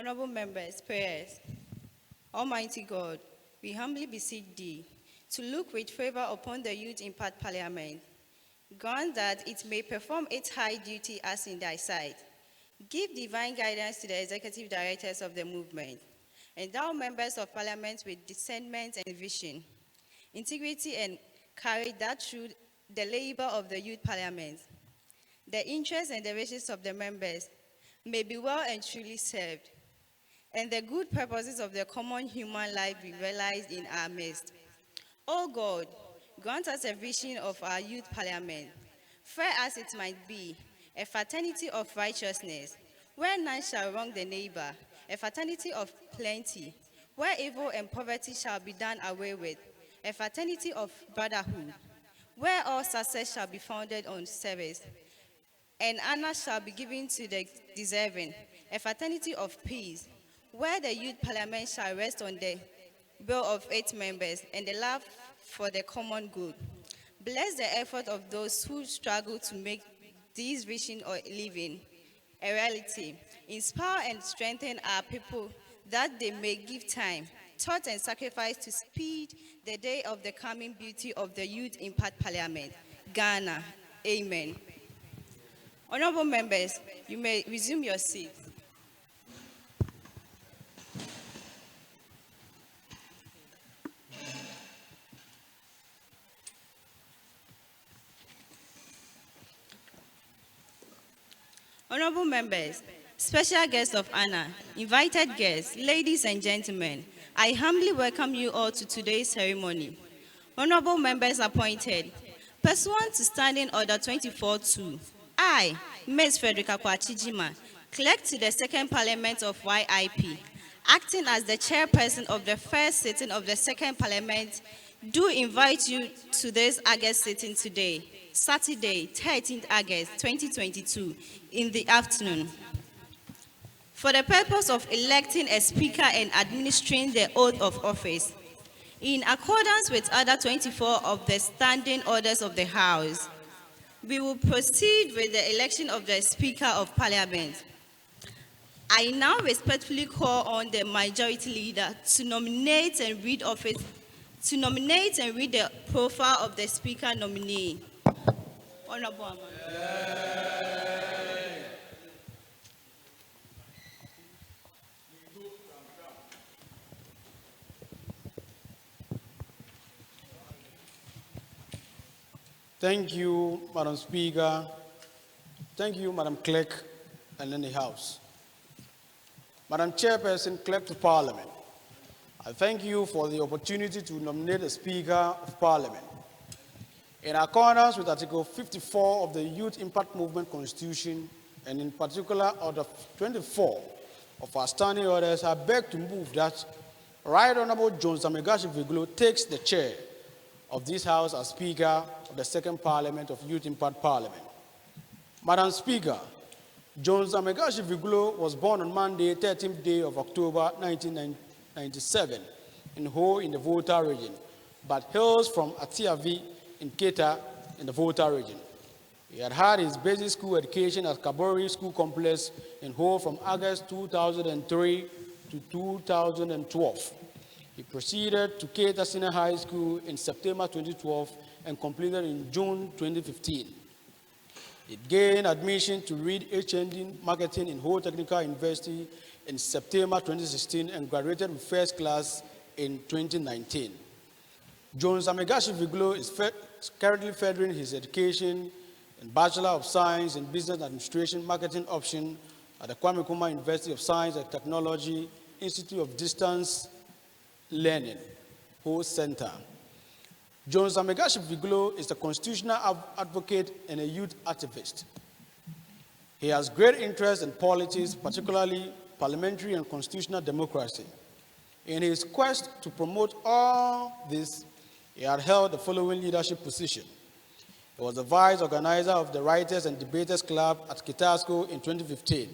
Honorable members, prayers. Almighty God, we humbly beseech thee to look with favor upon the Youth Impact Parliament. Grant that it may perform its high duty as in thy sight. Give divine guidance to the executive directors of the movement. Endow members of parliament with discernment and vision, integrity and courage that through the labor of the youth parliament, the interests and the wishes of the members may be well and truly served, and the good purposes of the common human life be realized in our midst. O God, grant us a vision of our youth parliament, fair as it might be, a fraternity of righteousness, where none shall wrong the neighbor, a fraternity of plenty, where evil and poverty shall be done away with, a fraternity of brotherhood, where all success shall be founded on service, and honor shall be given to the deserving, a fraternity of peace, where the youth parliament shall rest on the will of its members and the love for the common good. Bless the effort of those who struggle to make this vision or living a reality. Inspire and strengthen our people that they may give time, thought, and sacrifice to speed the day of the coming beauty of the Youth Impact Parliament, Ghana. Amen. Honorable members, you may resume your seats. Honorable members, special guests of honor, invited guests, ladies and gentlemen, I humbly welcome you all to today's ceremony. Honorable members appointed, pursuant to Standing Order 24-2, I, Ms. Frederica Kwachijima, clerk to the Second Parliament of YIP, acting as the chairperson of the first sitting of the Second Parliament, do invite you to this August sitting today, Saturday, 13th August 2022, in the afternoon, for the purpose of electing a speaker and administering the oath of office. In accordance with Order 24 of the Standing Orders of the House, we will proceed with the election of the Speaker of Parliament. I now respectfully call on the Majority Leader to nominate and read the profile of the Speaker nominee. Honorable Amanda. Thank you, Madam Speaker. Thank you, Madam Clerk, and in the House. Madam Chairperson, Clerk to Parliament, I thank you for the opportunity to nominate a Speaker of Parliament. In accordance with Article 54 of the Youth Impact Movement Constitution, and in particular Order 24 of our standing orders, I beg to move that Right Honorable Jones Amegashie-Viglo takes the chair of this House as Speaker of the Second Parliament of Youth Impact Parliament. Madam Speaker, Jones Amegashie-Viglo was born on Monday, 13th day of October 1997 in Ho in the Volta region, but hails from Atiavi in Keta in the Volta region. He had his basic school education at Kabori School Complex in Ho from August 2003 to 2012. He proceeded to Keta Senior High School in September 2012 and completed in June 2015. He gained admission to read HND Marketing in Ho Technical University in September 2016 and graduated with first class in 2019. Jones Amegashie-Viglo is currently furthering his education in Bachelor of Science in Business Administration Marketing option at the Kwame Nkrumah University of Science and Technology Institute of Distance Learning, Ho Center. Jones Amegashie-Viglo is a constitutional advocate and a youth activist. He has great interest in politics, particularly parliamentary and constitutional democracy. In his quest to promote all this, he had held the following leadership position. He was the vice organizer of the Writers and Debaters Club at Kitasco in 2015.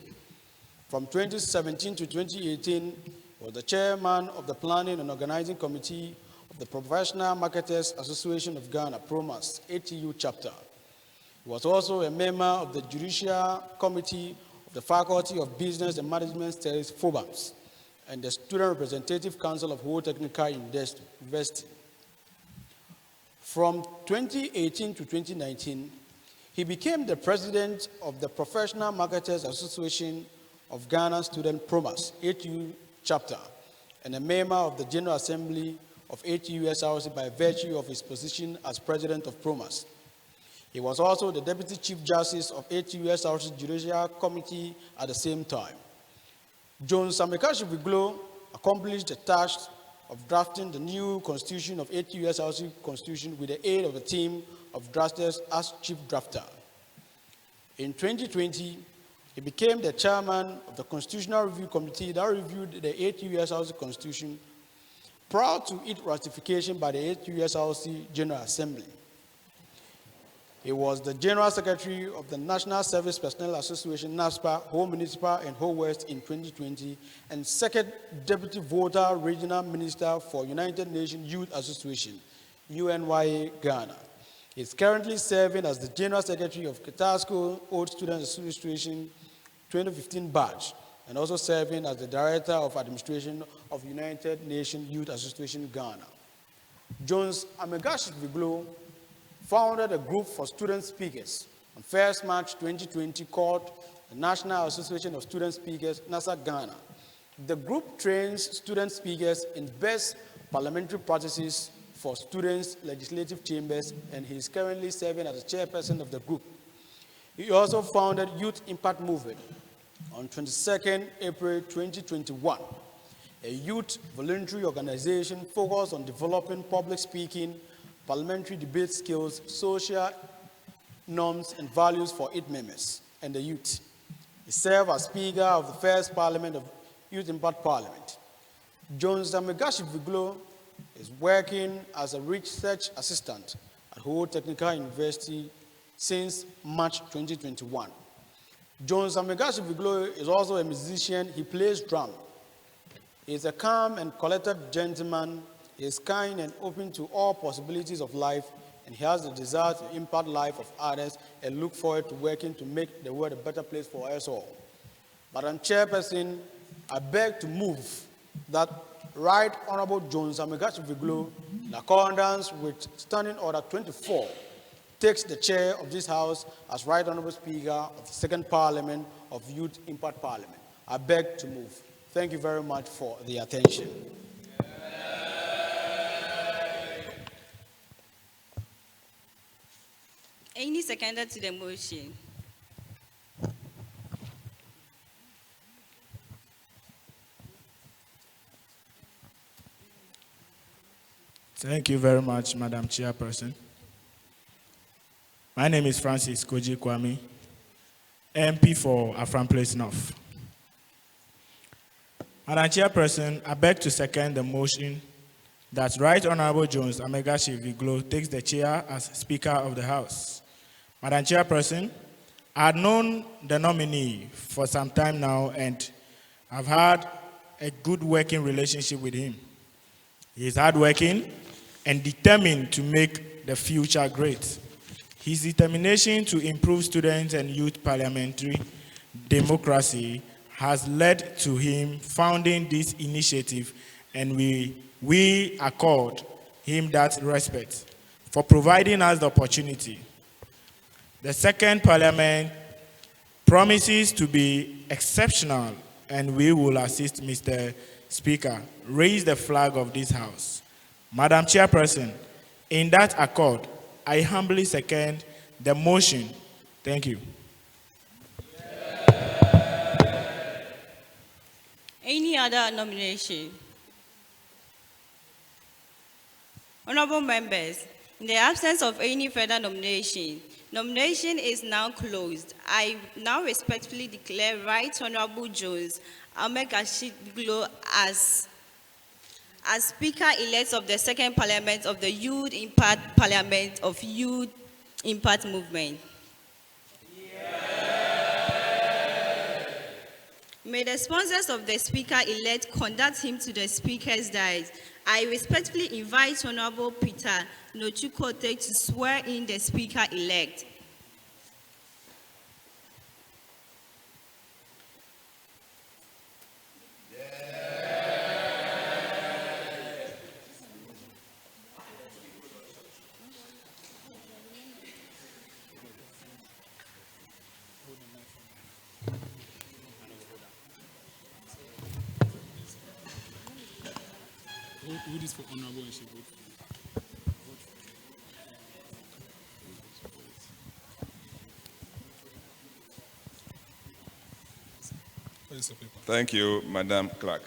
From 2017 to 2018, he was the chairman of the Planning and Organizing Committee of the Professional Marketers Association of Ghana, PROMAS, HTU Chapter. He was also a member of the Judicial Committee of the Faculty of Business and Management Studies, FOBAMS, and the Student Representative Council of Ho Technical University. From 2018 to 2019, he became the president of the Professional Marketers Association of Ghana Student Promas, HTU Chapter, and a member of the General Assembly of HTU SRC by virtue of his position as president of Promas. He was also the Deputy Chief Justice of HTU SRC JCR Committee at the same time. Jones Amegashie-Viglo accomplished the task of drafting the new constitution of HTU SRC Constitution with the aid of a team of drafters as chief drafter. In 2020, he became the chairman of the Constitutional Review Committee that reviewed the HTU SRC Constitution prior to its ratification by the HTU SRC General Assembly. He was the General Secretary of the National Service Personnel Association, NASPA, Ho Municipal and Ho West in 2020, and Second Deputy Voter Regional Minister for United Nations Youth Association, UNYA Ghana. He is currently serving as the General Secretary of Katasco Old Students Association 2015 batch, and also serving as the Director of Administration of United Nations Youth Association Ghana. Jones Amegashie-Viglo founded a group for student speakers on 1st March 2020 called the National Association of Student Speakers, NASA Ghana. The group trains student speakers in best parliamentary practices for students' legislative chambers, and he is currently serving as the chairperson of the group. He also founded Youth Impact Movement on 22nd April 2021, a youth voluntary organization focused on developing public speaking, parliamentary debate skills, social norms, and values for its members and the youth. He served as Speaker of the first Parliament of Youth Impact Parliament. Jones Amegashie-Viglo is working as a research assistant at Ho Technical University since March 2021. Jones Amegashie-Viglo is also a musician. He plays drum. He is a calm and collected gentleman. He is kind and open to all possibilities of life, and he has the desire to impact the life of others and look forward to working to make the world a better place for us all. Madam Chairperson, I beg to move that Right Honorable Jones Amegashie-Viglo, in accordance with Standing Order 24, takes the chair of this House as Right Honorable Speaker of the Second Parliament of Youth Impact Parliament. I beg to move. Thank you very much for the attention. Any seconder to the motion? Thank you very much, Madam Chairperson. My name is Francis Koji Kwame, MP for Afram Place North. Madam Chairperson, I beg to second the motion that Right Honorable Jones Amegashie-Viglo takes the chair as Speaker of the House. Madam Chairperson, I had known the nominee for some time now, and I've had a good working relationship with him. He is hardworking and determined to make the future great. His determination to improve student and youth parliamentary democracy has led to him founding this initiative, and we accord him that respect for providing us the opportunity. The second parliament promises to be exceptional, and we will assist Mr. Speaker raise the flag of this House. Madam Chairperson, in that accord, I humbly second the motion. Thank you. Any other nomination? Honorable members, in the absence of any further nomination, nomination is now closed. I now respectfully declare Right Honorable Jones Amegashie-Viglo as Speaker-elect of the Second Parliament of the Youth Impact Parliament of Youth Impact Movement. May the sponsors of the Speaker-elect conduct him to the Speaker's dais. I respectfully invite Honorable Peter Nortsu-Kotoe to swear in the Speaker-elect. who is for honorable and she vote for? Where is the paper? Thank you, Madam Clerk.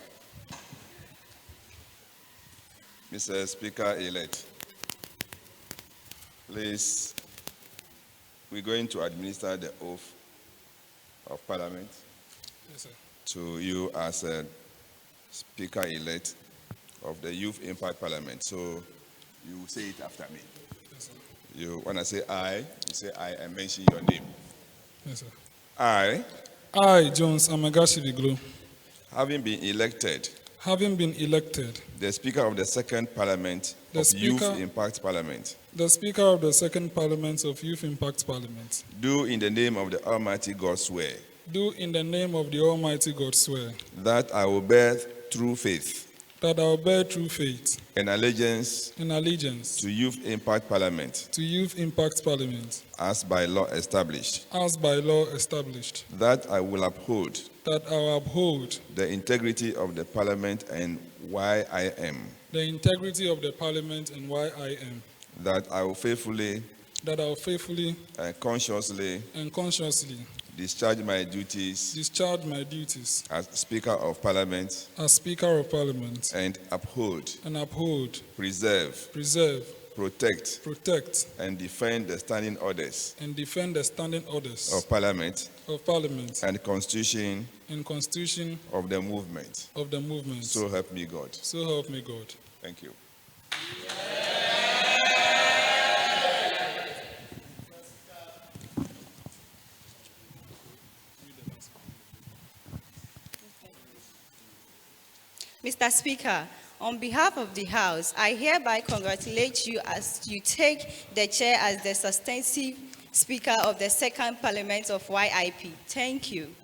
Mr. Speaker-elect, please, we're going to administer the oath of Parliament Yes, sir. to you as a Speaker-elect of the Youth Impact Parliament. So you say it after me. Yes, sir. You, when I say I, you say I and mention your name. Yes, sir. I, Jones Amegashie-Viglo, having been elected the Speaker of the Second Parliament The of Speaker- Youth Impact Parliament, the Speaker of the Second Parliament of Youth Impact Parliament, do in the name of the Almighty God swear do in the name of the Almighty God swear that I will bear true faith that I will bear true faith and allegiance and allegiance to Youth Impact Parliament to Youth Impact Parliament as by law established, as by law established, that I will uphold that I will uphold the integrity of the Parliament and YIM, the integrity of the Parliament and YIM, that I will faithfully that I will faithfully and consciously and consciously discharge my duties discharge my duties as Speaker of Parliament as Speaker of Parliament and uphold, preserve, protect, protect, and defend the standing orders and defend the standing orders of Parliament of Parliament and Constitution and Constitution of the movement. of the movement. So help me God. So help me God. Thank you. Mr. Speaker, on behalf of the House, I hereby congratulate you as you take the chair as the substantive Speaker of the Second Parliament of YIP. Thank you.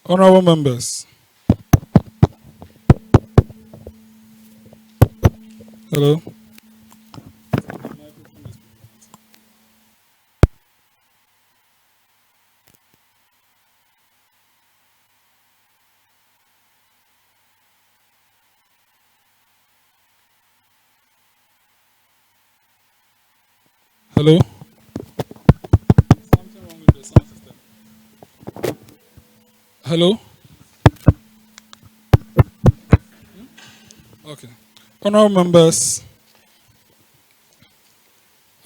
Honorable members, hello. Hello. Something wrong with the sound system. Hello. Okay. Honorable members,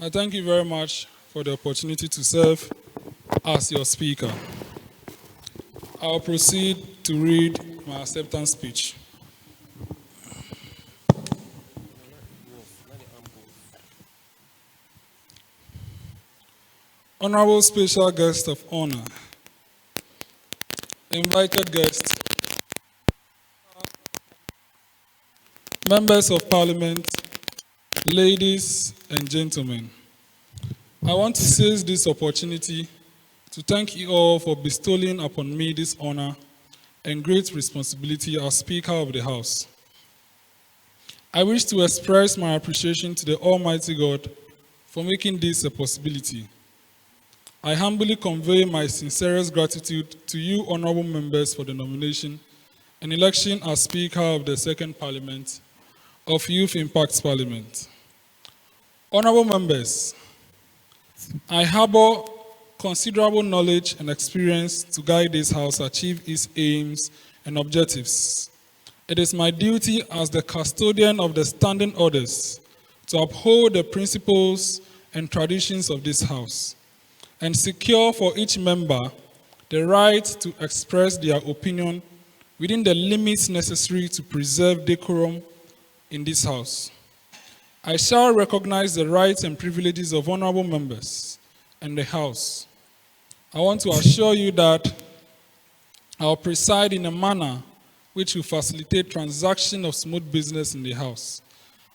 I thank you very much for the opportunity to serve as your speaker. I'll proceed to read my acceptance speech. Honorable special guest of honor, invited guests, members of parliament, ladies and gentlemen, I want to seize this opportunity to thank you all for bestowing upon me this honor and great responsibility as Speaker of the House. I wish to express my appreciation to the Almighty God for making this a possibility. I humbly convey my sincerest gratitude to you, honorable members, for the nomination and election as Speaker of the Second Parliament of Youth Impact Parliament. Honorable members, I harbor considerable knowledge and experience to guide this House achieve its aims and objectives. It is my duty as the custodian of the standing orders to uphold the principles and traditions of this House and secure for each member the right to express their opinion within the limits necessary to preserve decorum in this House. I shall recognize the rights and privileges of honorable members and the House. I want to assure you that I will preside in a manner which will facilitate transaction of smooth business in the House.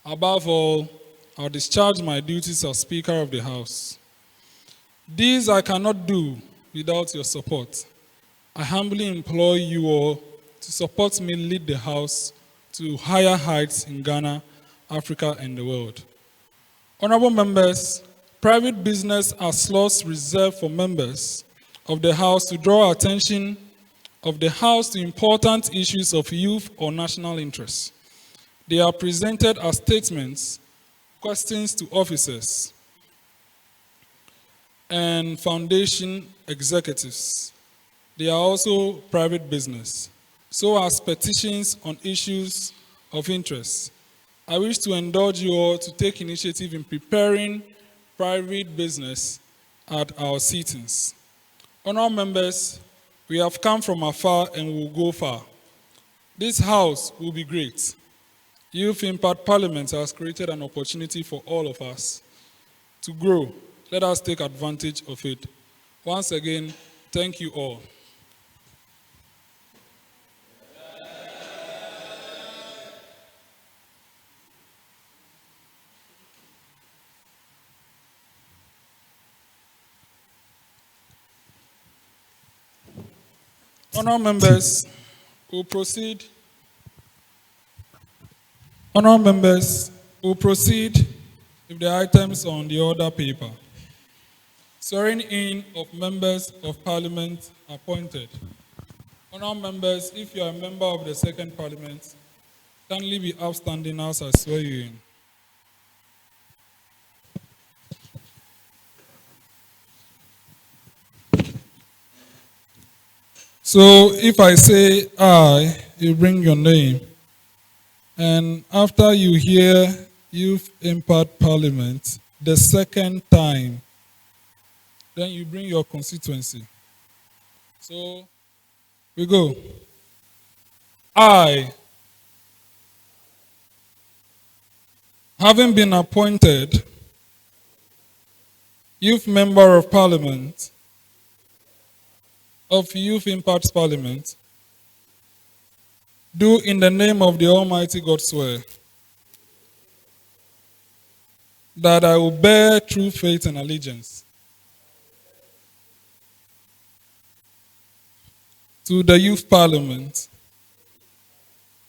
Above all, I'll discharge my duties as Speaker of the House. These I cannot do without your support. I humbly implore you all to support me lead the House to higher heights in Ghana, Africa, and the world. Honorable members, private business are slots reserved for members of the House to draw attention of the House to important issues of youth or national interest. They are presented as statements, questions to officers, and foundation executives. They are also private business, so as petitions on issues of interest. I wish to indulge you all to take initiative in preparing private business at our sittings. Honourable members, we have come from afar and will go far. This House will be great. Youth Impact Parliament has created an opportunity for all of us to grow. Let us take advantage of it. Once again, thank you all. Honourable members, we'll proceed. Honourable members, we'll proceed with the items on the order paper. Swearing in of members of Parliament appointed. Honourable members, if you are a member of the Second Parliament, kindly be upstanding as I swear you in. So if I say I, you bring your name. And after you hear Youth Impact Parliament the second time, then you bring your constituency. So we go. I, having been appointed Youth Member of Parliament of Youth Impact Parliament, do in the name of the Almighty God swear that I will bear true faith and allegiance to the Youth Parliament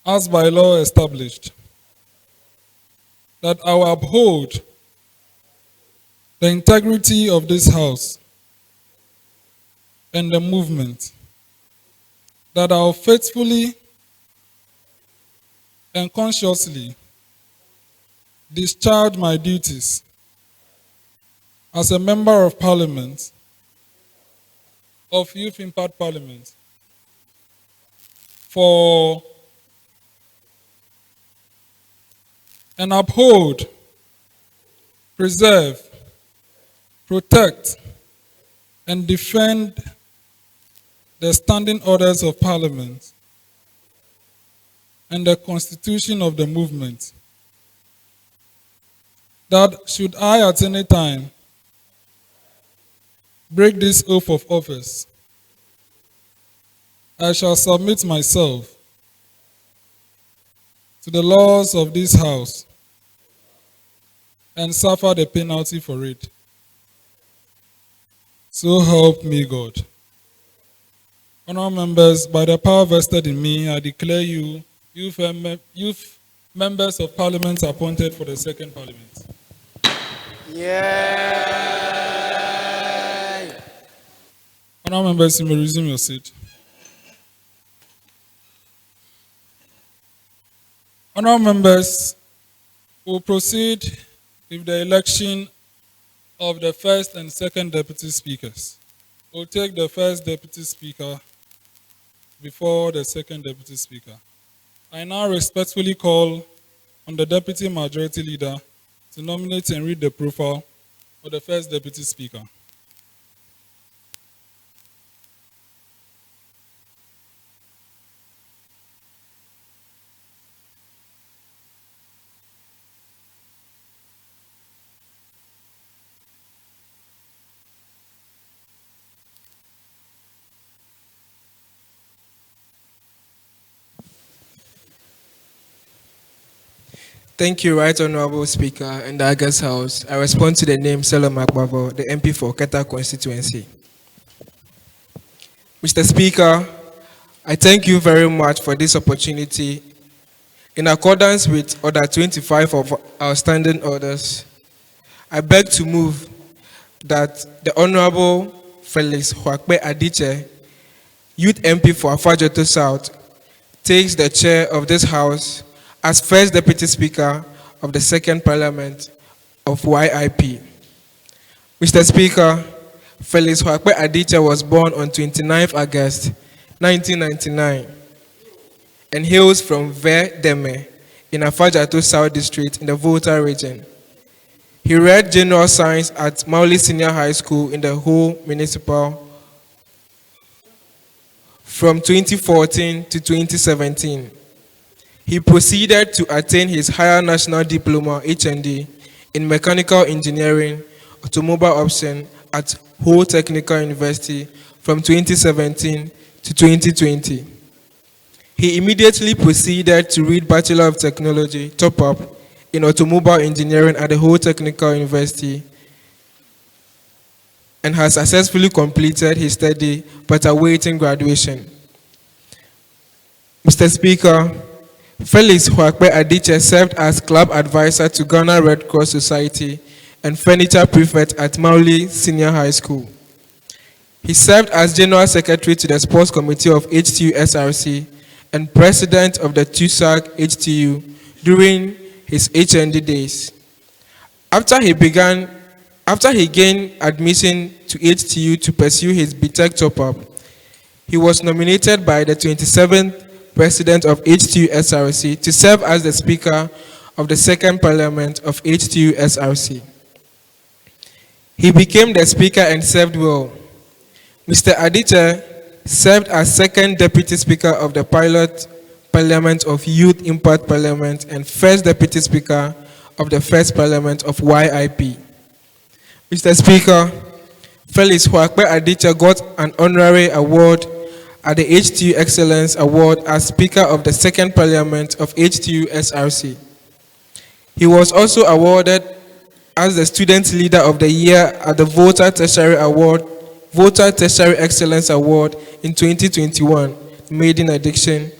as by law established, that I will uphold the integrity of this House and the movement, that I will faithfully and consciously discharge my duties as a Member of Parliament of Youth Impact Parliament for and uphold, preserve, protect, and defend the standing orders of Parliament and the Constitution of the movement, that should I at any time break this oath of office, I shall submit myself to the laws of this House and suffer the penalty for it. So help me God. Honourable members, by the power vested in me, I declare you youth members of Parliament appointed for the Second Parliament. Yay! Honourable members, you may resume your seat. Honourable members, we'll proceed with the election of the first and second deputy speakers. We'll take the first deputy speaker before the second deputy speaker. I now respectfully call on the deputy majority leader to nominate and read the profile of the first deputy speaker. Thank you, Right Honorable Speaker and the August House. I respond to the name Selim Akbabo, the MP for Keta Constituency. Mr. Speaker, I thank you very much for this opportunity. In accordance with Order 25 of our standing orders, I beg to move that the Honorable Felix Huakpe Adiche, Youth MP for Afajoto South, takes the chair of this House as first Deputy Speaker of the Second Parliament of YIP. Mr. Speaker, Felix Huakpe Adiche was born on 29 August 1999 and hails from Verdeme in Afajoto South District in the Volta region. He read General Science at Mauli Senior High School in the whole Municipal from 2014 to 2017. He proceeded to attain his higher national diploma HND in mechanical engineering, automobile option at Ho Technical University from 2017 to 2020. He immediately proceeded to read Bachelor of Technology top-up in automobile engineering at the Ho Technical University and has successfully completed his study but awaiting graduation. Mr. Speaker, Felix Huakpe Adiche served as club advisor to Ghana Red Cross Society and furniture prefect at Mauli Senior High School. He served as general secretary to the sports committee of HTU SRC and president of the TUSAC HTU during his HND days. After he gained admission to HTU to pursue his BTech top-up, he was nominated by the 27th President of HTU SRC to serve as the Speaker of the Second Parliament of HTU SRC. He became the Speaker and served well. Mr. Adiche served as Second Deputy Speaker of the Pilot Parliament of Youth Impact Parliament and First Deputy Speaker of the First Parliament of YIP. Mr. Speaker, Felix Huakpe Adiche got an honorary award at the HTU Excellence Award as Speaker of the Second Parliament of HTU SRC. He was also awarded as the Student Leader of the Year at the Volta Tertiary Excellence Award in 2021, Maiden Edition,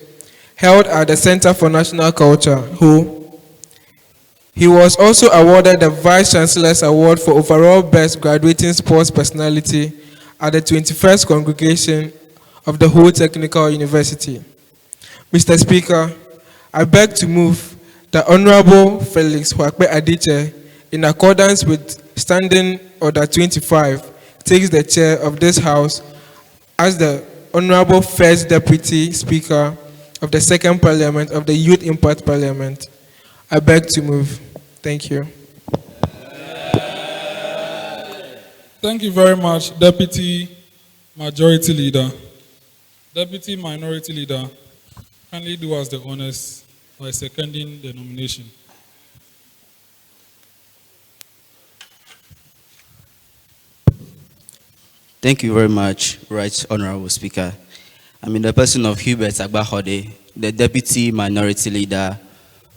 held at the Center for National Culture, WHO. He was also awarded the Vice Chancellor's Award for overall Best Graduating Sports Personality at the 21st Congregation of the Whole Technical University. Mr. Speaker, I beg to move the Honorable Felix Huakpe Adiche, in accordance with Standing Order 25, takes the chair of this House as the Honorable First Deputy Speaker of the Second Parliament of the Youth Impact Parliament. I beg to move. Thank you. Thank you very much, Deputy Majority Leader. Deputy Minority Leader, kindly do us the honors by seconding the nomination. Thank you very much, Right Honorable Speaker. I'm in the person of Hubert Agbahode, the Deputy Minority Leader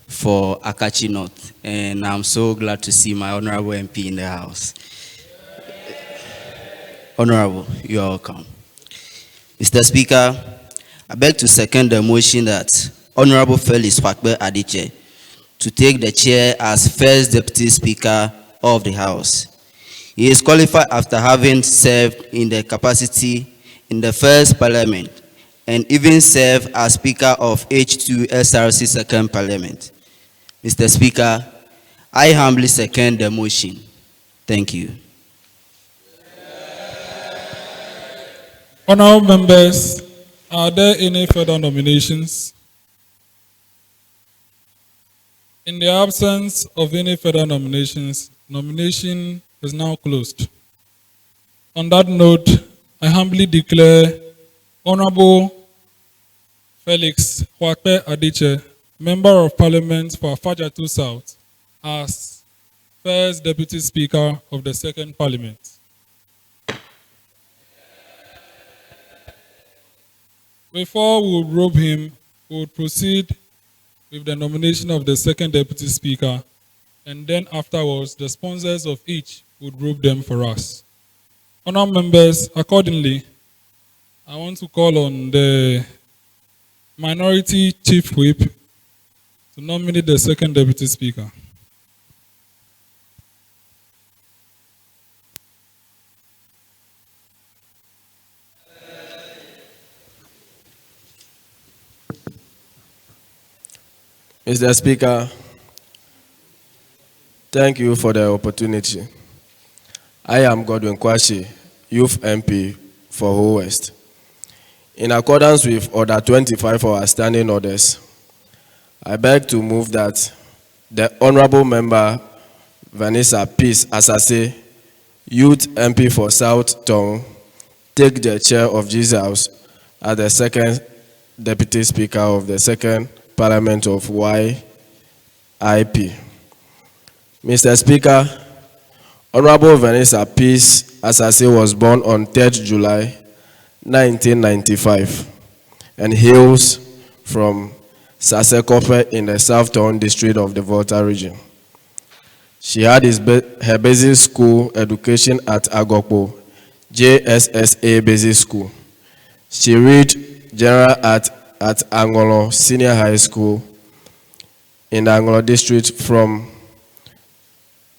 for Akatsi-North, and I'm so glad to see my Honorable MP in the House. Honorable, you are welcome. Mr. Speaker, I beg to second the motion that Honorable Felix Huakpe Adiche to take the chair as First Deputy Speaker of the House. He is qualified after having served in the capacity in the First Parliament and even served as Speaker of HTU SRC Second Parliament. Mr. Speaker, I humbly second the motion. Thank you. Honorable members, are there any further nominations? In the absence of any further nominations, nomination is now closed. On that note, I humbly declare Honorable Felix Huakpe Adiche, Member of Parliament for Afajatu South, as First Deputy Speaker of the Second Parliament. Before we would robe him, we would proceed with the nomination of the Second Deputy Speaker, and then afterwards, the sponsors of each would robe them for us. Honourable members, accordingly, I want to call on the Minority Chief Whip to nominate the Second Deputy Speaker. Mr. Speaker, thank you for the opportunity. I am Godwin Kwashi, Youth MP for Ho West. In accordance with Order 25 of our standing orders, I beg to move that the Honorable Member Vanessa Peace Asase, Youth MP for South Tong, take the chair of this House as the Second Deputy Speaker of the Second Parliament of YIP. Mr. Speaker, Honorable Vanessa Peace Asase was born on 3rd July 1995 and hails from Sasekope in the Southtown district of the Volta region. She had her basic school education at Agokpo JSSA Basic School. She read general art at Angolo Senior High School in the Angolo district from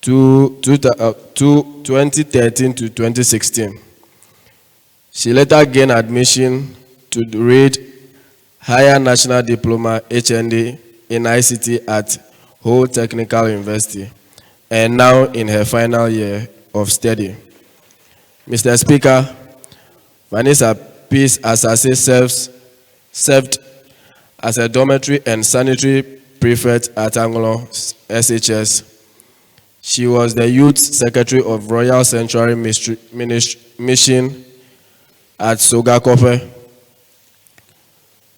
2013 to 2016. She later gained admission to read Higher National Diploma HND in ICT at Ho Technical University and now in her final year of study. Mr. Speaker, Vanessa Peace Asase served as a dormitory and sanitary prefect at Anglo SHS. She was the youth secretary of Royal Sanctuary Mission at Sogakope.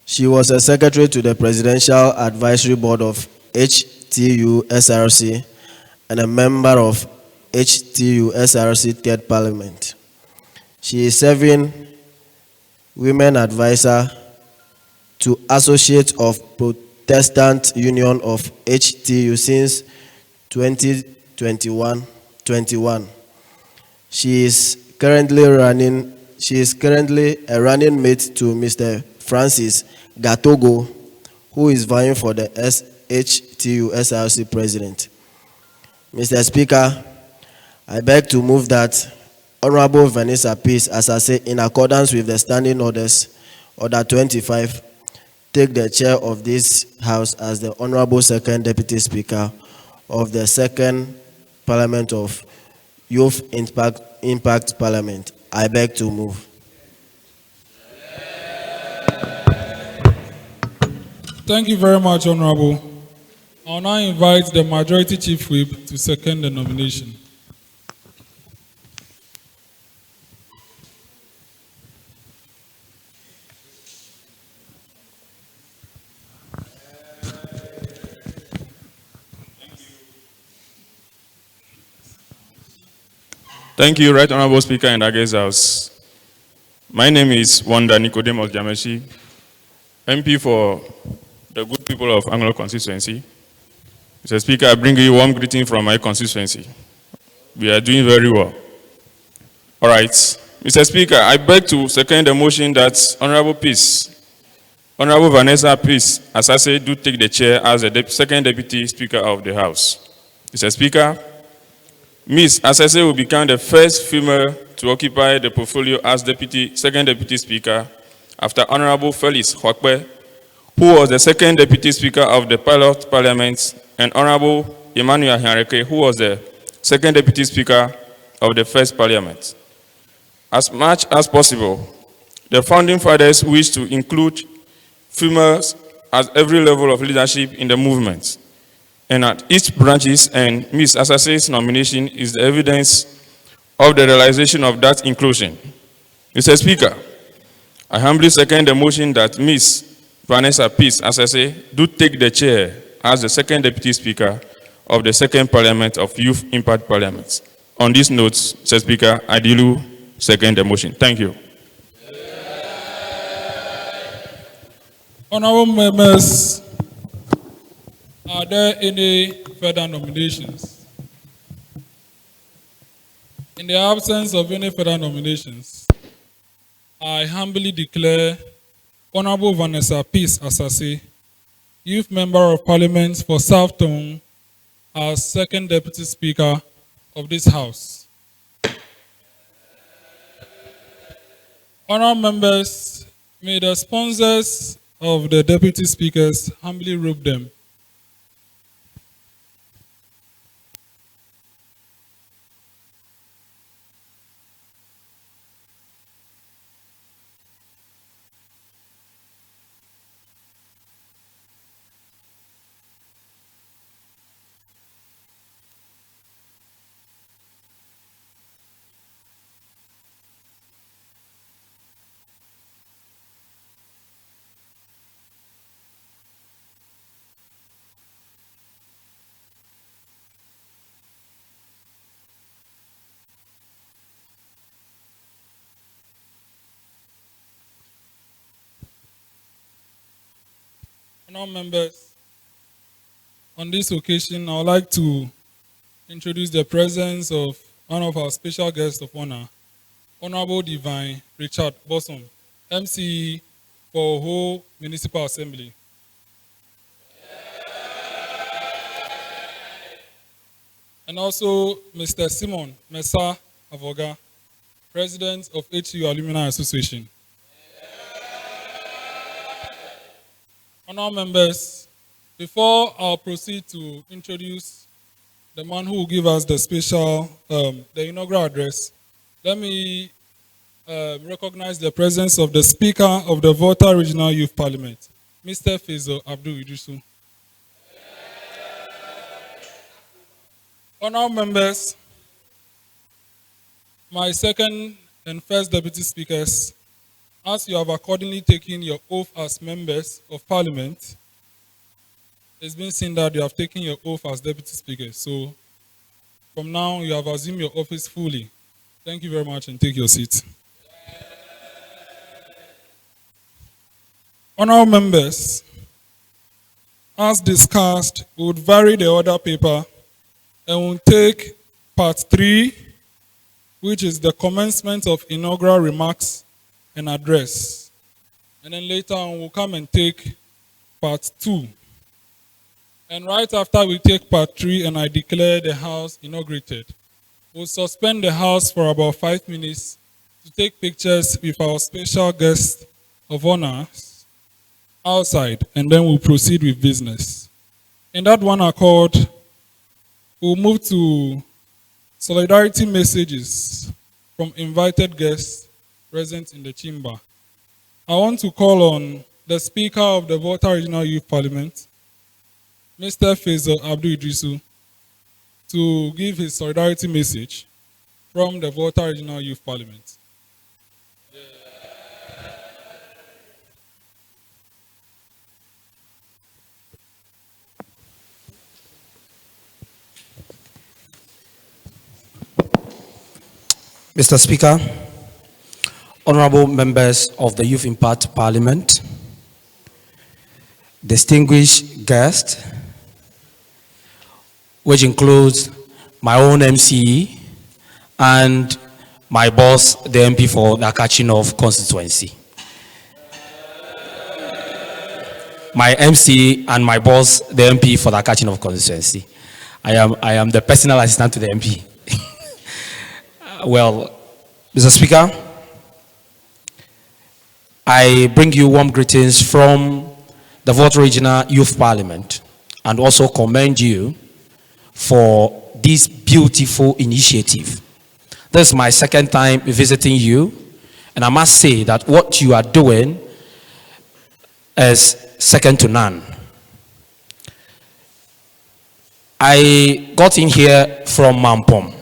She was a secretary to the Presidential Advisory Board of HTU SRC and a member of HTU SRC Third Parliament. She is serving women advisor to Associate of Protestant Union of HTU since 2021. She is currently a running mate to Mr. Francis Gatogo, who is vying for the HTU SRC president. Mr. Speaker, I beg to move that Honorable Vanessa Peace Asase, in accordance with the standing orders, Order 25, take the chair of this House as the Honorable Second Deputy Speaker of the Second Parliament of Youth Impact Parliament. I beg to move. Thank you very much, Honorable. I will now invite the Majority Chief Whip to second the nomination. Thank you, Right Honorable Speaker in Age's House. My name is Wanda Nicodemus Jameshi, MP for the good people of Anglo Constituency. Mr. Speaker, I bring you a warm greeting from my constituency. We are doing very well. All right. Mr. Speaker, I beg to second the motion that Honorable Vanessa Peace Asase do take the chair as the Second Deputy Speaker of the House. Mr. Speaker, Ms. Asase will become the first female to occupy the portfolio as Second Deputy Speaker after Honorable Felix Huakpe, who was the Second Deputy Speaker of the Pilot Parliament, and Honorable Emmanuel Henrique, who was the Second Deputy Speaker of the First Parliament. As much as possible, The founding fathers wished to include females at every level of leadership in the movement and at each branches, and Ms. Asase's nomination is the evidence of the realization of that inclusion. Mr. Speaker, I humbly second the motion that Ms. Vanessa Peace Asase do take the chair as the second Deputy Speaker of the Second Parliament of Youth Impact Parliament. On these notes, Mr. Speaker, I do second the motion. Thank you. Honorable members, are there any further nominations? In the absence of any further nominations, I humbly declare Honorable Vanessa Peace Asase, Youth Member of Parliament for South Tone, as second Deputy Speaker of this House. Honorable members, may the sponsors of the Deputy Speakers humbly robe them. Honourable members, on this occasion, I would like to introduce the presence of one of our special guests of honor, Honourable Divine Richard Bosson, MCE for Whole Municipal Assembly. And also Mr. Simon Mesa Avorgah, President of HTU Alumni Association. Honourable members, before I'll proceed to introduce the man who will give us the the inaugural address, let me recognize the presence of the Speaker of the Volta Regional Youth Parliament, Mr. Faisal Abdul-Iddrisu. Honourable members, my second and first Deputy Speakers, as you have accordingly taken your oath as members of Parliament, it's been seen that you have taken your oath as Deputy Speakers. So from now, you have assumed your office fully. Thank you very much and take your seat. Honourable members, as discussed, we would vary the order paper and we'll take part 3, which is the commencement of inaugural remarks and address. And then later on, we'll come and take part 2. And right after we take part 3 and I declare the House inaugurated, we'll suspend the House for about 5 minutes to take pictures with our special guest of honor outside, and then we'll proceed with business. In that one accord, we'll move to solidarity messages from invited guests present in the chamber. I want to call on the Speaker of the Volta Regional Youth Parliament, Mr. Faisal Abdul-Iddrisu, to give his solidarity message from the Volta Regional Youth Parliament. Mr. Speaker, honorable members of the Youth Impact Parliament, distinguished guests, which includes my own MCE and my boss, the MP for the Akatsi-North Constituency. My MC and my boss, the MP for the Akatsi-North Constituency. I am the personal assistant to the MP. Well, Mr. Speaker, I bring you warm greetings from the Volta Regional Youth Parliament and also commend you for this beautiful initiative. This is my second time visiting you, And I must say that what you are doing is second to none. I got in here from Mampom,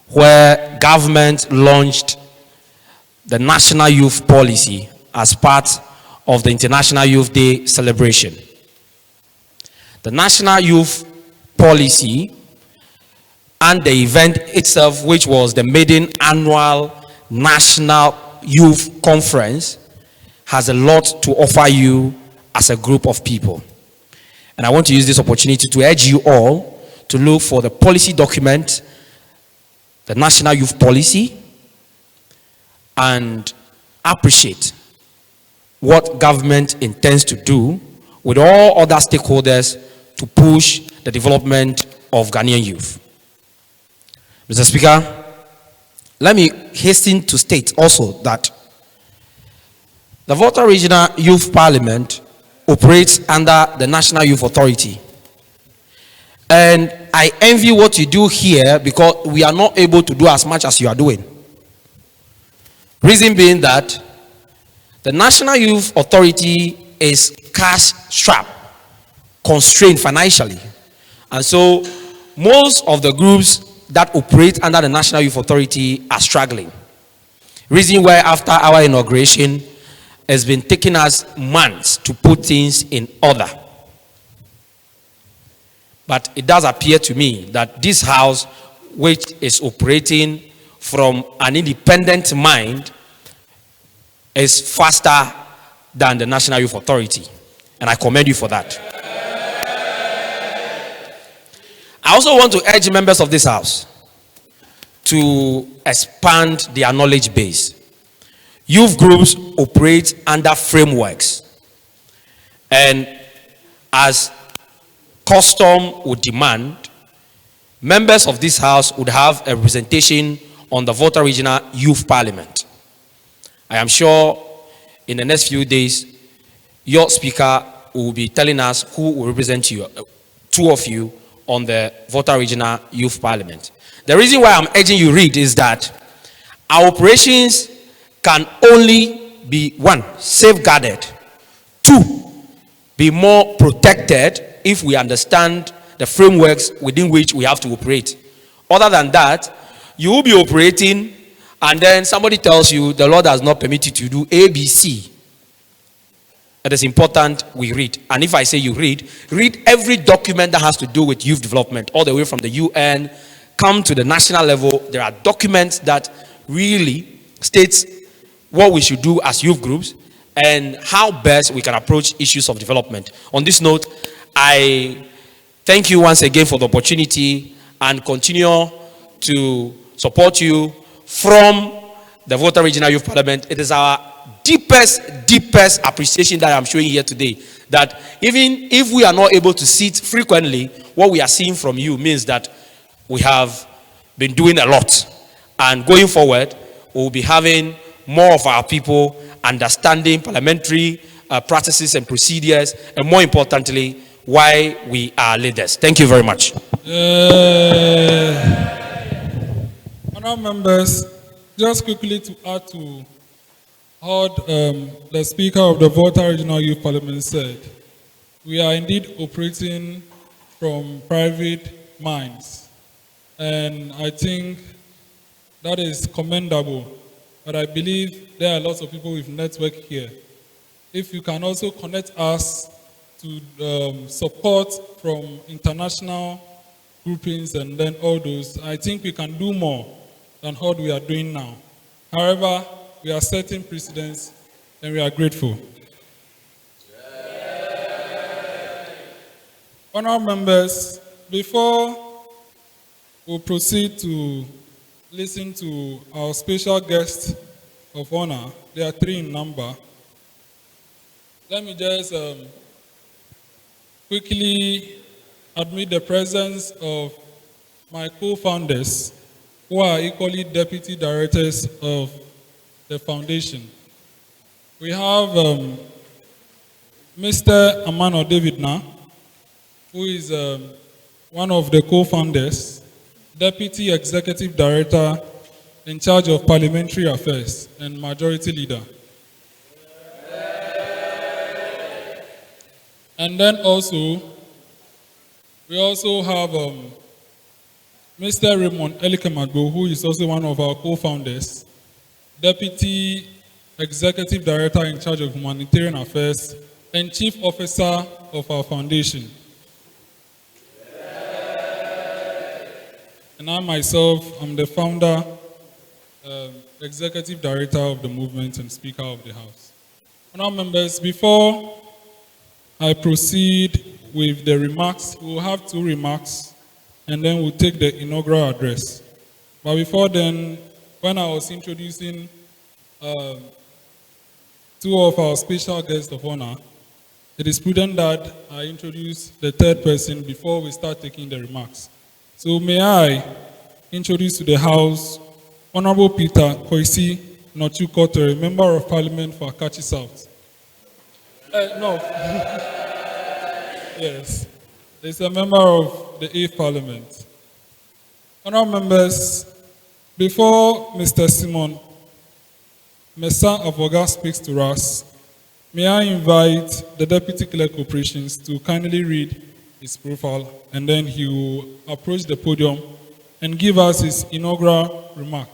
where government launched the National Youth Policy as part of the International Youth Day celebration. The National Youth Policy and the event itself, which was the maiden annual National Youth Conference, has a lot to offer you as a group of people. And I want to use this opportunity to urge you all to look for the policy document, the National Youth Policy, and appreciate what government intends to do with all other stakeholders to push the development of Ghanaian youth. Mr. Speaker, let me hasten to state also that the Volta Regional Youth Parliament operates under the National Youth Authority. And I envy what you do here because we are not able to do as much as you are doing. Reason being that the National Youth Authority is cash-strapped, constrained financially. And so most of the groups that operate under the National Youth Authority are struggling. Reason why after our inauguration, it's been taking us months to put things in order. But it does appear to me that this house, which is operating from an independent mind, is faster than the National Youth Authority. And I commend you for that. I also want to urge members of this house to expand their knowledge base. Youth groups operate under frameworks. And as custom would demand, members of this house would have a representation on the Volta Regional Youth Parliament. I am sure in the next few days, your speaker will be telling us who will represent you, two of you, on the Volta Regional Youth Parliament. The reason why I'm urging you read is that our operations can only be, one, safeguarded, two, be more protected if we understand the frameworks within which we have to operate. Other than that, you will be operating and then somebody tells you the law does not permit you to do A, B, C. It is important we read. And if I say you read every document that has to do with youth development, all the way from the UN, come to the national level. There are documents that really states what we should do as youth groups and how best we can approach issues of development. On this note, I thank you once again for the opportunity and continue to support you from the Volta Regional Youth Parliament. It is our deepest appreciation that I'm showing here today, that even if we are not able to sit frequently, what we are seeing from you means that we have been doing a lot. And going forward, we'll be having more of our people understanding parliamentary practices and procedures, and more importantly, why we are leaders. Thank you very much. Honourable members, just quickly to add to what the Speaker of the Volta Regional Youth Parliament said, we are indeed operating from private minds. And I think that is commendable. But I believe there are lots of people with network here. If you can also connect us to support from international groupings and then all those, I think we can do more than what we are doing now. However, we are setting precedents and we are grateful. Honourable members, before we proceed to listen to our special guest of honor, there are 3 in number. Let me just quickly admit the presence of my co-founders, who are equally deputy directors of the foundation. We have Mr. Amano David Na, who is one of the co-founders, Deputy Executive Director in charge of Parliamentary Affairs and Majority Leader. And then also, we also have Mr. Raymond Elikemadbo, who is also one of our co-founders, Deputy Executive Director in charge of Humanitarian Affairs and Chief Officer of our foundation. And I myself am the founder, Executive Director of the movement and Speaker of the House. Honourable members, before I proceed with the remarks, we will have 2 remarks and then we'll take the inaugural address. But before then, when I was introducing 2 of our special guests of honor, it is prudent that I introduce the 3rd person before we start taking the remarks. So may I introduce to the House Honorable Peter Koisi Nortsu-Kotoe, Member of Parliament for Akatsi-South. No. Yes. He's a member of the 8th Parliament. Honorable members, before Mr. Simon Mesa Avorgah speaks to us, may I invite the Deputy Clerk Operations to kindly read his profile, and then he will approach the podium and give us his inaugural remark.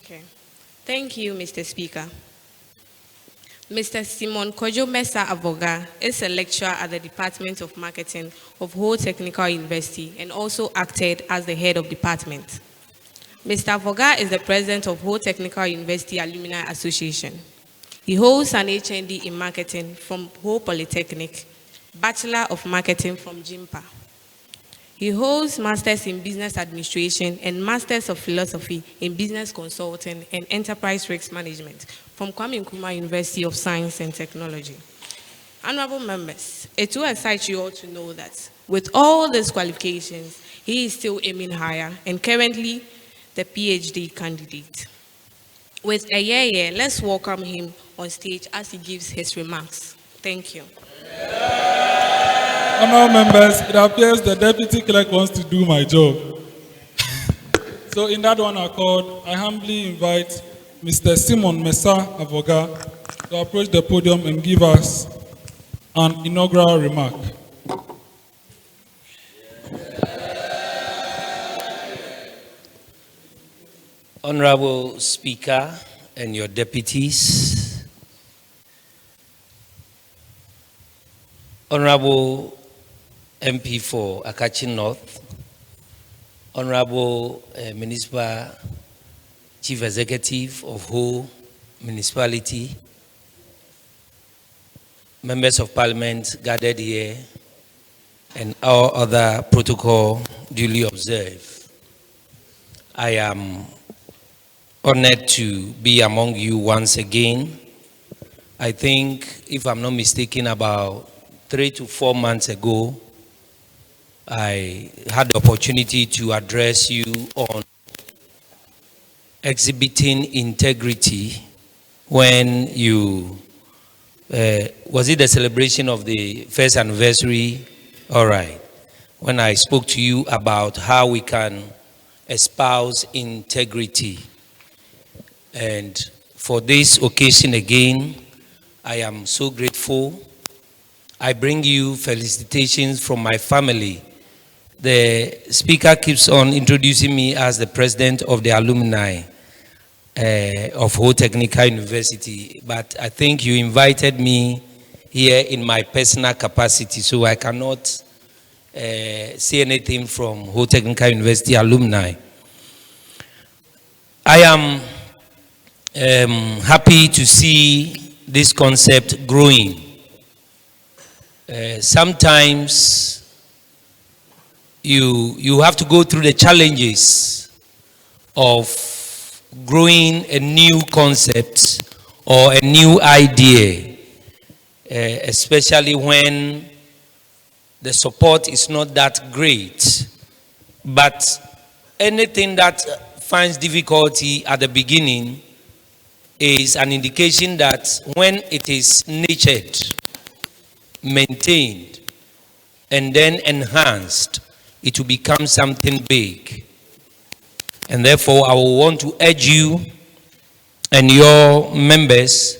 Okay. Thank you, Mr. Speaker. Mr. Simon Kojo Mesa Avorgah is a lecturer at the Department of Marketing of Ho Technical University and also acted as the head of department. Mr. Avorgah is the president of Ho Technical University Alumni Association. He holds an HND in marketing from Ho Polytechnic, Bachelor of Marketing from JIMPA. He holds Masters in Business Administration and Masters of Philosophy in Business Consulting and Enterprise Risk Management from Kwame Nkrumah University of Science and Technology. Honorable members, it will excite you all to know that with all these qualifications, he is still aiming higher and currently the PhD candidate. With a year, let's welcome him on stage as he gives his remarks. Thank you. Honorable members, it appears the Deputy Clerk wants to do my job. So in that one accord, I humbly invite Mr. Simon Mesa Avorgah to approach the podium and give us an inaugural remark. Honorable Speaker and your deputies, Honorable MP for Akatsi-North, Honorable Municipal Chief Executive of Ho Municipality, members of Parliament gathered here, and all other protocol duly observed. I am honored to be among you once again. I think, if I'm not mistaken, about 3 to 4 months ago, I had the opportunity to address you on exhibiting integrity when you, was it the celebration of the 1st anniversary? All right. When I spoke to you about how we can espouse integrity. And for this occasion again, I am so grateful. I bring you felicitations from my family. The speaker keeps on introducing me as the president of the alumni of Ho Technical University, but I think you invited me here in my personal capacity, so I cannot say anything from Ho Technical University alumni. I am happy to see this concept growing. Sometimes you have to go through the challenges of growing a new concept or a new idea, especially when the support is not that great. But anything that finds difficulty at the beginning is an indication that when it is nurtured, maintained, and then enhanced, it will become something big. And therefore, I will want to urge you and your members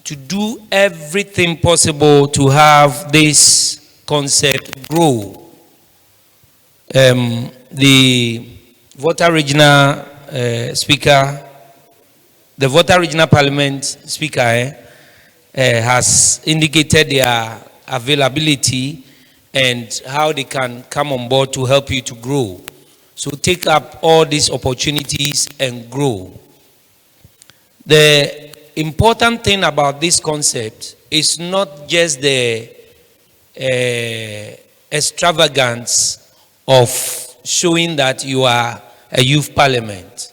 to do everything possible to have this concept grow. The Volta Regional Speaker, the Volta Regional Parliament Speaker has indicated their availability and how they can come on board to help you to grow. So take up all these opportunities and grow. The important thing about this concept is not just the extravagance of showing that you are a youth parliament.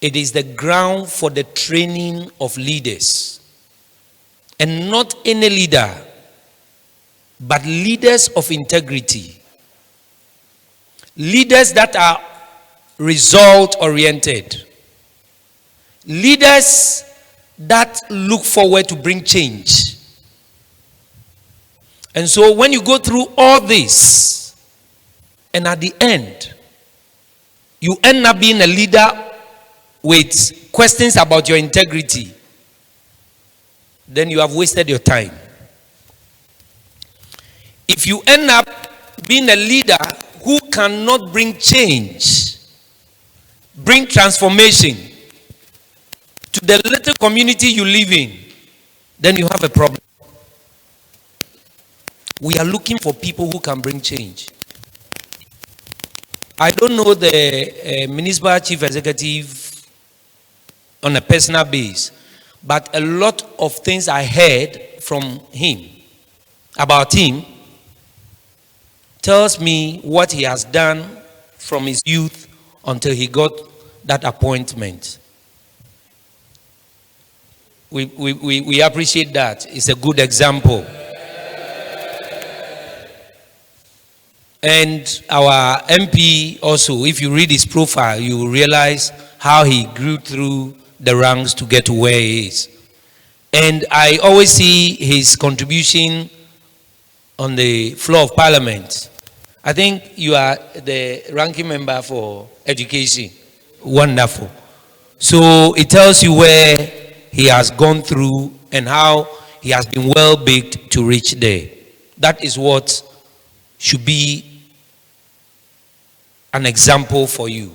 It is the ground for the training of leaders. And not any leader, but leaders of integrity. Leaders that are result-oriented. Leaders that look forward to bring change. And so when you go through all this, and at the end, you end up being a leader with questions about your integrity, then you have wasted your time. If you end up being a leader who cannot bring change, bring transformation to the little community you live in, then you have a problem. We are looking for people who can bring change. I don't know the municipal chief executive on a personal base, but a lot of things I heard from him, about him, tells me what he has done from his youth until he got that appointment. We appreciate that. It's a good example. And our MP also, if you read his profile, you will realize how he grew through the ranks to get to where he is. And I always see his contribution on the floor of Parliament. I think you are the ranking member for education. Wonderful. So it tells you where he has gone through and how he has been well baked to reach there. That is what should be an example for you.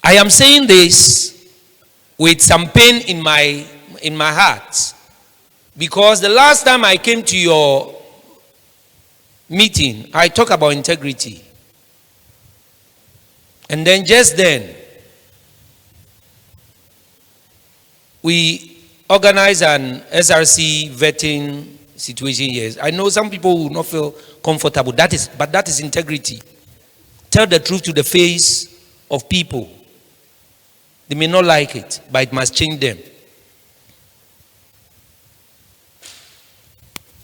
I am saying this with some pain in my heart, because the last time I came to your meeting, I talked about integrity. And then just then, we organized an SRC vetting situation here. I know some people will not feel comfortable, but that is integrity. Tell the truth to the face of people. They may not like it, but it must change them.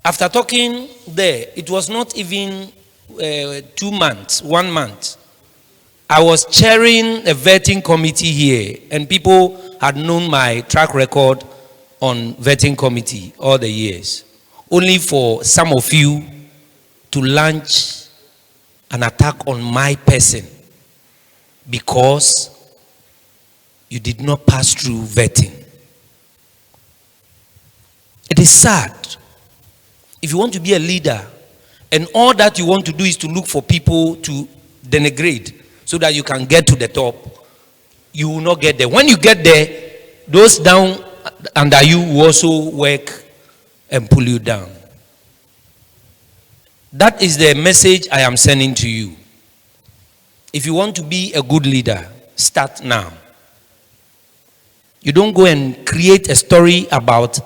After talking there, it was not even 2 months, 1 month. I was chairing a vetting committee here, and people had known my track record on vetting committee all the years. Only for some of you to launch an attack on my person because you did not pass through vetting. It is sad. If you want to be a leader and all that you want to do is to look for people to denigrate so that you can get to the top, you will not get there. When you get there, those down under you will also work and pull you down. That is the message I am sending to you. If you want to be a good leader, start now. You don't go and create a story about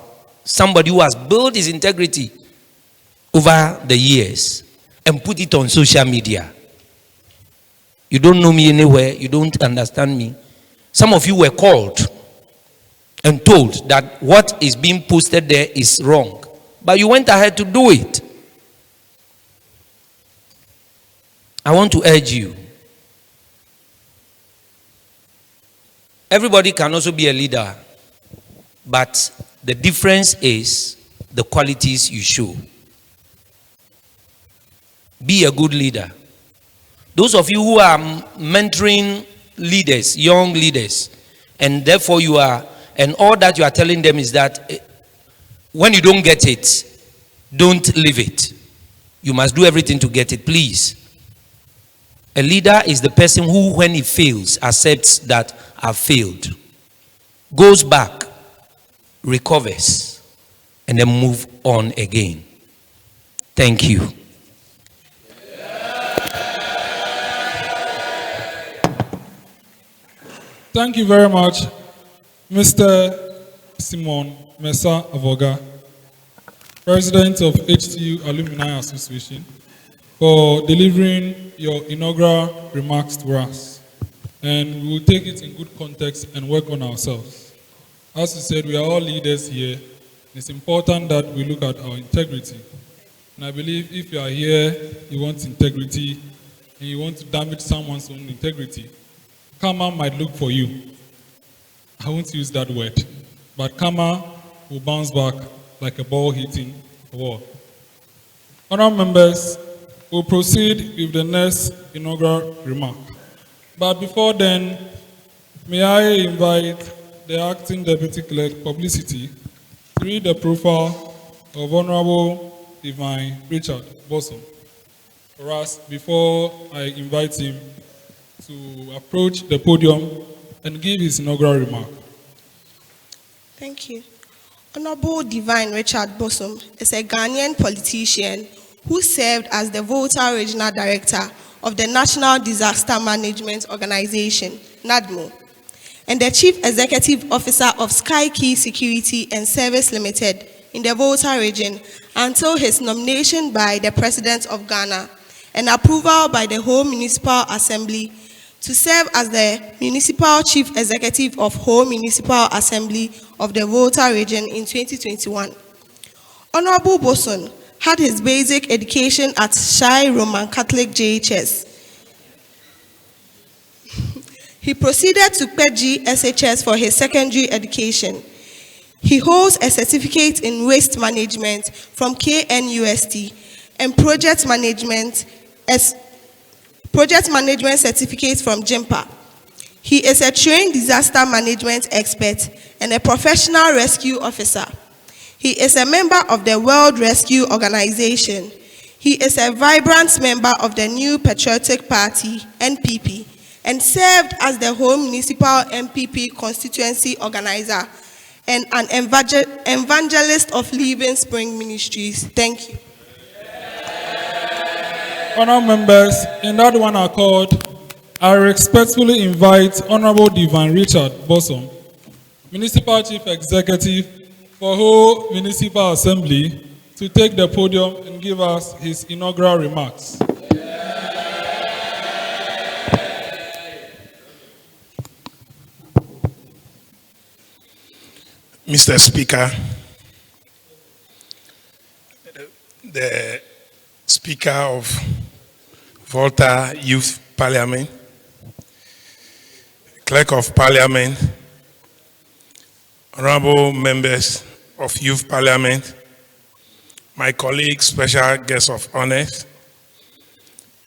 somebody who has built his integrity over the years and put it on social media. You don't know me anywhere. You don't understand me. Some of you were called and told that what is being posted there is wrong, but you went ahead to do it. I want to urge you. Everybody can also be a leader, but the difference is the qualities you show. Be a good leader. Those of you who are mentoring leaders, young leaders, and therefore you are, and all that you are telling them is that when you don't get it, don't leave it. You must do everything to get it, please. A leader is the person who, when he fails, accepts that I've failed, goes back, recovers, and then move on again. Thank you. Thank you very much, Mr. Simon Mesa Avorgah, President of HTU Alumni Association, for delivering your inaugural remarks to us. And we will take it in good context and work on ourselves. As you said, we are all leaders here. It's important that we look at our integrity. And I believe if you are here, you want integrity, and you want to damage someone's own integrity, karma might look for you. I won't use that word, but karma will bounce back like a ball hitting a wall. Honourable members, we'll proceed with the next inaugural remark. But before then, may I invite the Acting Deputy Clerk Publicity to read the profile of Honourable Divine Richard Bosson for us before I invite him to approach the podium and give his inaugural remark. Thank you. Honorable Divine Richard Bosson is a Ghanaian politician who served as the Volta Regional Director of the National Disaster Management Organization, NADMO, and the Chief Executive Officer of Sky Key Security and Service Limited in the Volta region until his nomination by the President of Ghana and approval by the whole Municipal Assembly to serve as the Municipal Chief Executive of whole Municipal Assembly of the Volta region in 2021. Honorable Bosson had his basic education at Shai Roman Catholic JHS. He proceeded to PG SHS for his secondary education. He holds a certificate in waste management from KNUST and project management certificate from JIMPA. He is a trained disaster management expert and a professional rescue officer. He is a member of the World Rescue Organization. He is a vibrant member of the New Patriotic Party, NPP, and served as the whole Municipal MPP Constituency organizer and an evangelist of Living Spring Ministries. Thank you. Honourable members, in that one accord, I respectfully invite Honourable Divine Richard Bosson, Municipal Chief Executive for whole Municipal Assembly, to take the podium and give us his inaugural remarks. Mr. Speaker, the Speaker of Volta Youth Parliament, Clerk of Parliament, honorable members of Youth Parliament, my colleagues, special guests of honor,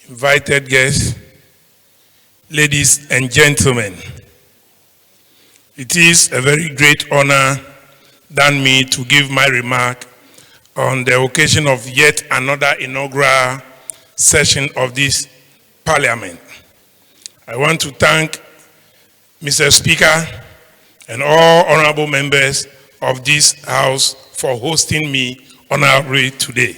invited guests, ladies and gentlemen. It is a very great honor than me to give my remark on the occasion of yet another inaugural session of this Parliament. I want to thank Mr. Speaker and all honorable members of this House for hosting me honorably today.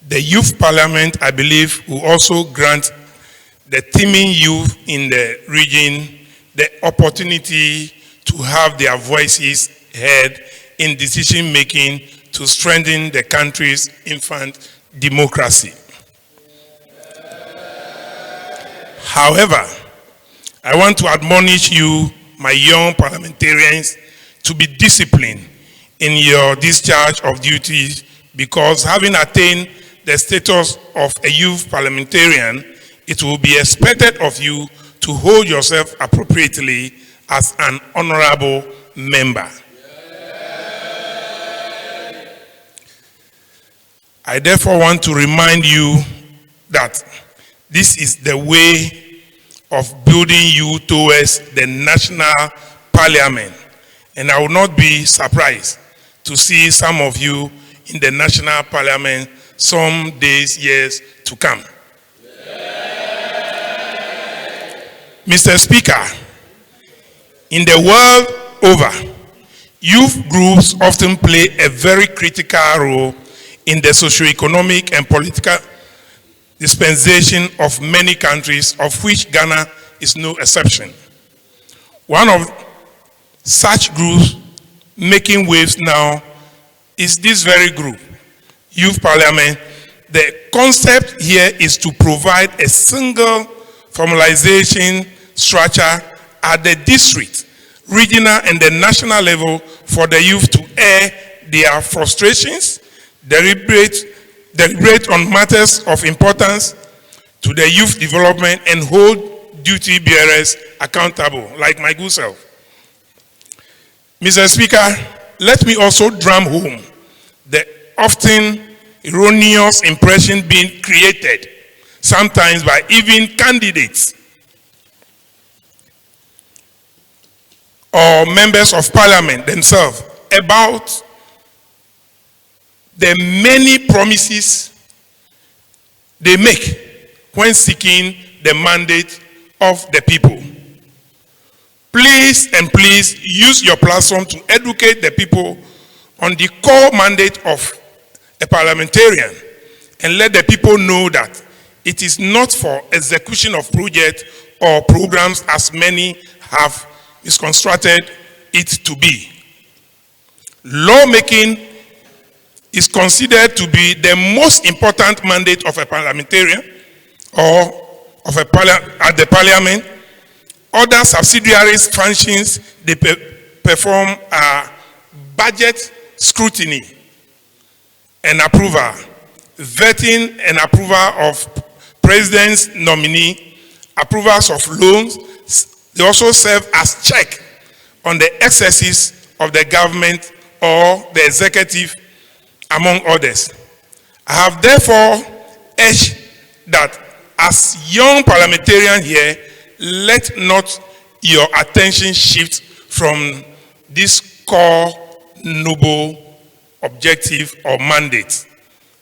The Youth Parliament, I believe, will also grant the teeming youth in the region the opportunity to have their voices heard in decision-making to strengthen the country's infant democracy. However, I want to admonish you, my young parliamentarians, to be disciplined in your discharge of duties, because having attained the status of a youth parliamentarian, it will be expected of you to hold yourself appropriately as an honorable member. I therefore want to remind you that this is the way of building you towards the national parliament. And I will not be surprised to see some of you in the national parliament some days, years to come. Mr. Speaker, in the world over, youth groups often play a very critical role in the socio-economic and political dispensation of many countries, of which Ghana is no exception. One of such groups making waves now is this very group, Youth Parliament. The concept here is to provide a single formalization structure at the district, regional, and the national level for the youth to air their frustrations, deliberate on matters of importance to the youth development, and hold duty bearers accountable, like my good self. Mr. Speaker, let me also drum home the often erroneous impression being created, sometimes by even candidates or members of parliament themselves, about the many promises they make when seeking the mandate of the people. Please and please use your platform to educate the people on the core mandate of a parliamentarian, and let the people know that it is not for execution of projects or programs as many have misconstrued it to be. Lawmaking is considered to be the most important mandate of a parliamentarian or of at the parliament. Other subsidiary functions they perform are budget scrutiny and approval, vetting and approval of president's nominee, approvals of loans. They also serve as check on the excesses of the government or the executive, among others. I have therefore urged that as young parliamentarian here, let not your attention shift from this core noble objective or mandate.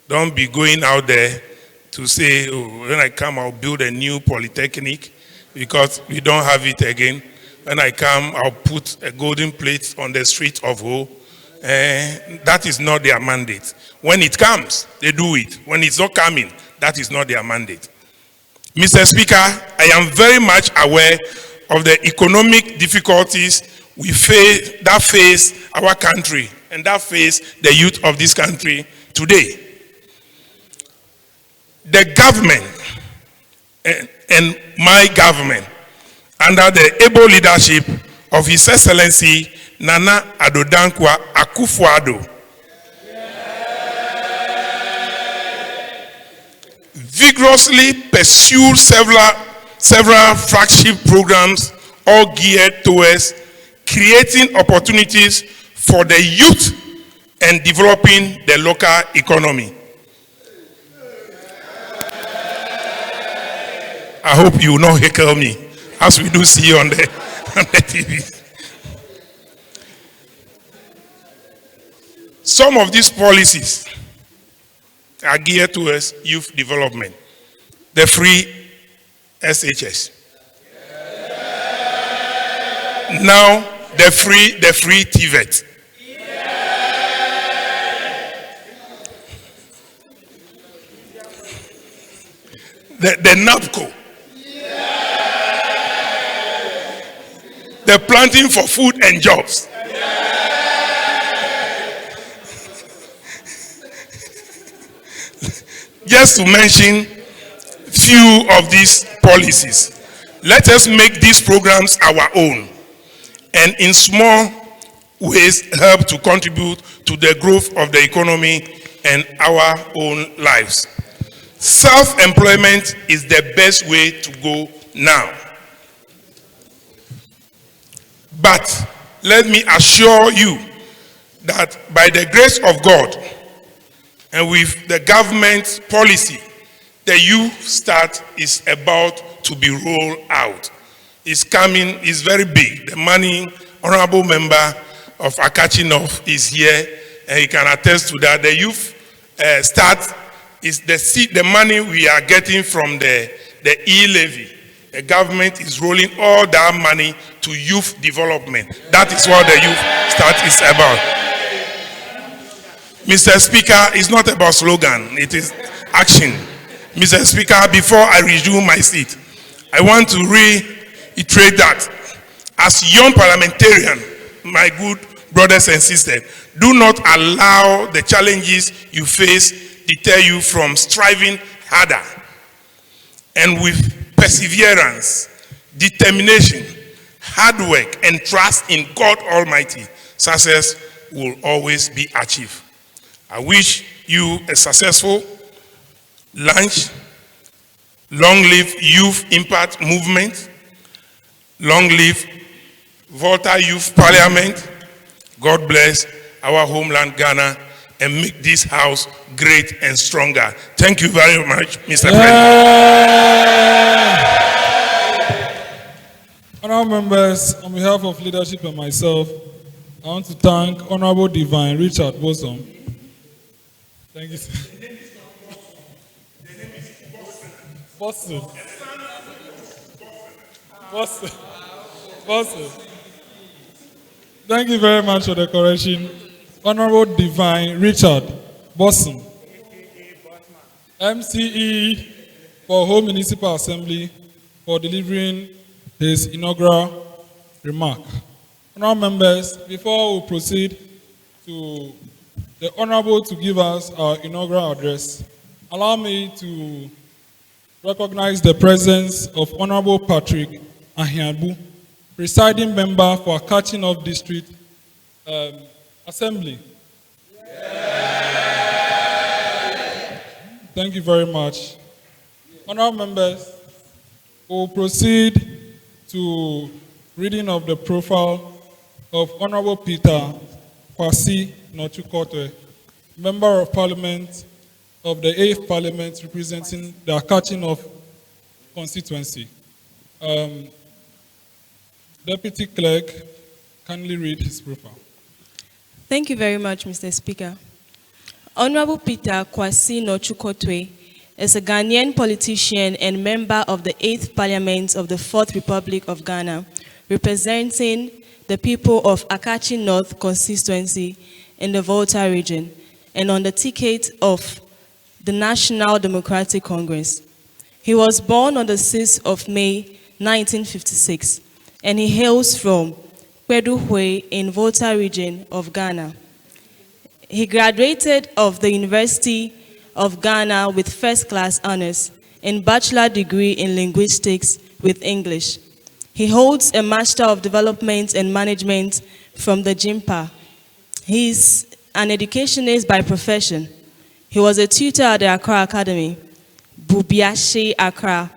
Don't be going out there to say, oh, when I come, I'll build a new polytechnic because we don't have it again. When I come, I'll put a golden plate on the street of Ho. That is not their mandate. When it comes, they do it. When it's not coming, that is not their mandate. Mr. Speaker, I am very much aware of the economic difficulties that face our country and that face the youth of this country today. The government and my government, under the able leadership of His Excellency Nana Addo Dankwa Akufo-Addo, vigorously pursued several flagship programs, all geared towards creating opportunities for the youth and developing the local economy. I hope you will not heckle me, as we do see on the TV. Some of these policies are geared towards youth development. The free SHS. Now, the free TVET. The NAPCO. The planting for food and jobs. Just to mention few of these policies. Let us make these programs our own and in small ways help to contribute to the growth of the economy and our own lives. Self-employment is the best way to go now. But let me assure you that by the grace of God and with the government's policy, the youth start is about to be rolled out. It's coming, it's very big. The money, honorable member of Akatsi-North is here, and he can attest to that. The youth start is the money we are getting from the e-levy. The government is rolling all that money to youth development. That is what the youth start is about. Mr. Speaker, it's not about slogan, it is action. Mr. Speaker, before I resume my seat, I want to reiterate that as young parliamentarian, my good brothers and sisters, do not allow the challenges you face deter you from striving harder. And with perseverance, determination, hard work, and trust in God Almighty, success will always be achieved. I wish you a successful launch. Long live Youth Impact Movement. Long live Volta Youth Parliament. God bless our homeland Ghana and make this house great and stronger. Thank you very much, Mr. President. Honourable members, on behalf of leadership and myself, I want to thank Honourable Divine Richard Bosson. Thank you, sir. Bosson. Bosson. Bosson. Thank you very much for the correction. Honourable Divine Richard Bosson, MCE for Home Municipal Assembly, for delivering his inaugural remark. Honourable members, before we proceed to the Honourable to give us our inaugural address, allow me to recognize the presence of Honourable Patrick Ahiabu, presiding member for Akatsi-North District Assembly. Thank you very much. Honourable members, we'll proceed to reading of the profile of Honourable Peter Kwasi Nortsu-Kotoe, Member of Parliament of the 8th Parliament representing the Akatsi-North Constituency. Deputy Clerk, kindly read his profile. Thank you very much, Mr. Speaker. Honorable Peter Kwasi Nortsu-Kotoe is a Ghanaian politician and member of the 8th Parliament of the 4th Republic of Ghana, representing the people of Akatsi-North Constituency in the Volta region, and on the ticket of the National Democratic Congress. He was born on the 6th of May, 1956, and he hails from Kweduhwe in Volta region of Ghana. He graduated of the University of Ghana with first-class honors and bachelor degree in linguistics with English. He holds a Master of Development and Management from the JIMPA. He is an educationist by profession. He was a tutor at the Accra Academy, Bubiashi Accra,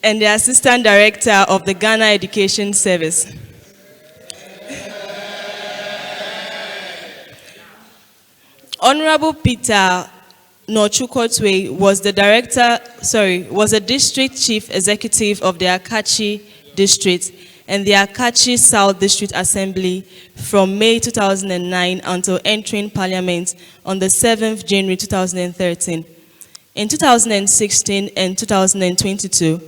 and the Assistant Director of the Ghana Education Service. Honorable Peter Nortsu-Kotoe was the District Chief Executive of the Akatsi District and the Akatsi South District Assembly from May 2009 until entering Parliament on the 7th January 2013. In 2016 and 2022,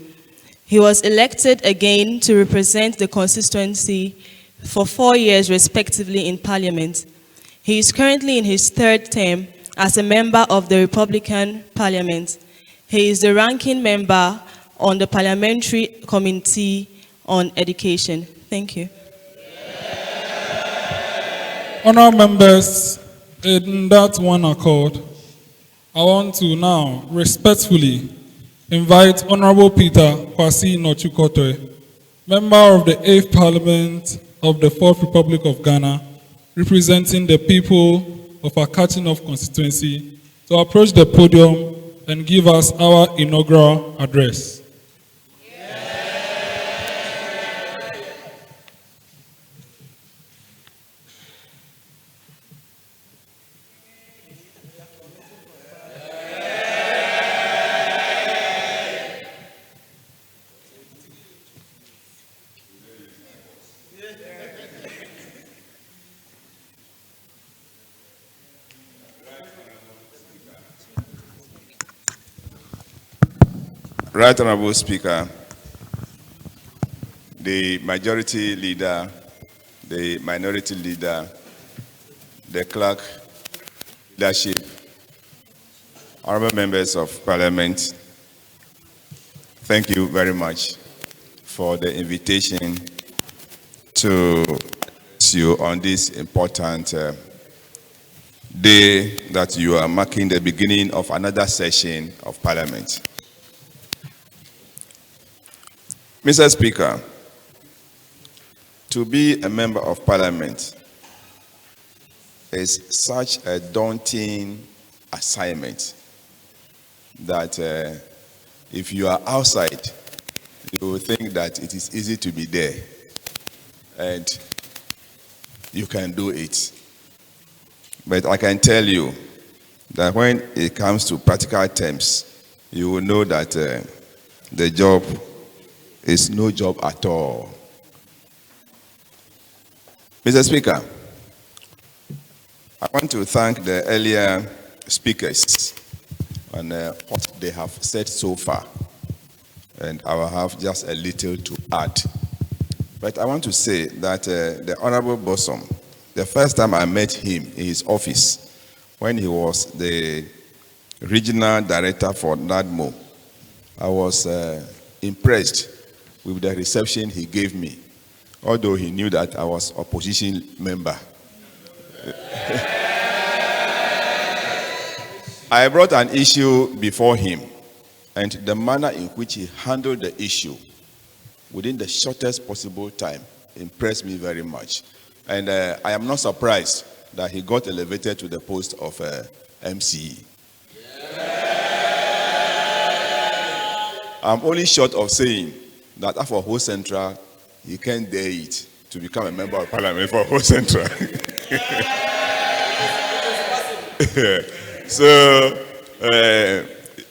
he was elected again to represent the constituency for 4 years respectively in Parliament. He is currently in his 3rd term as a member of the Republican Parliament. He is the ranking member on the Parliamentary Committee on Education. Thank you. Honourable members, in that one accord, I want to now respectfully invite Honourable Peter Kwasi Nortsu-Kotoe, member of the 8th Parliament of the 4th Republic of Ghana, representing the people of Akatsi-North Constituency to approach the podium and give us our inaugural address. Right Honorable Speaker, the majority leader, the minority leader, the clerk, leadership, honorable members of Parliament, thank you very much for the invitation to address you on this important day that you are marking the beginning of another session of Parliament. Mr. Speaker, to be a member of Parliament is such a daunting assignment that if you are outside, you will think that it is easy to be there and you can do it. But I can tell you that when it comes to practical terms, you will know that the job is no job at all. Mr. Speaker, I want to thank the earlier speakers on what they have said so far, and I will have just a little to add. But I want to say that the Honorable Bosson, the first time I met him in his office, when he was the regional director for NADMO, I was impressed with the reception he gave me, although he knew that I was opposition member. I brought an issue before him, and the manner in which he handled the issue within the shortest possible time impressed me very much. And I am not surprised that he got elevated to the post of MCE. I'm only short of saying that for Ho Central, he can't dare it to become a member of Parliament for Ho Central. So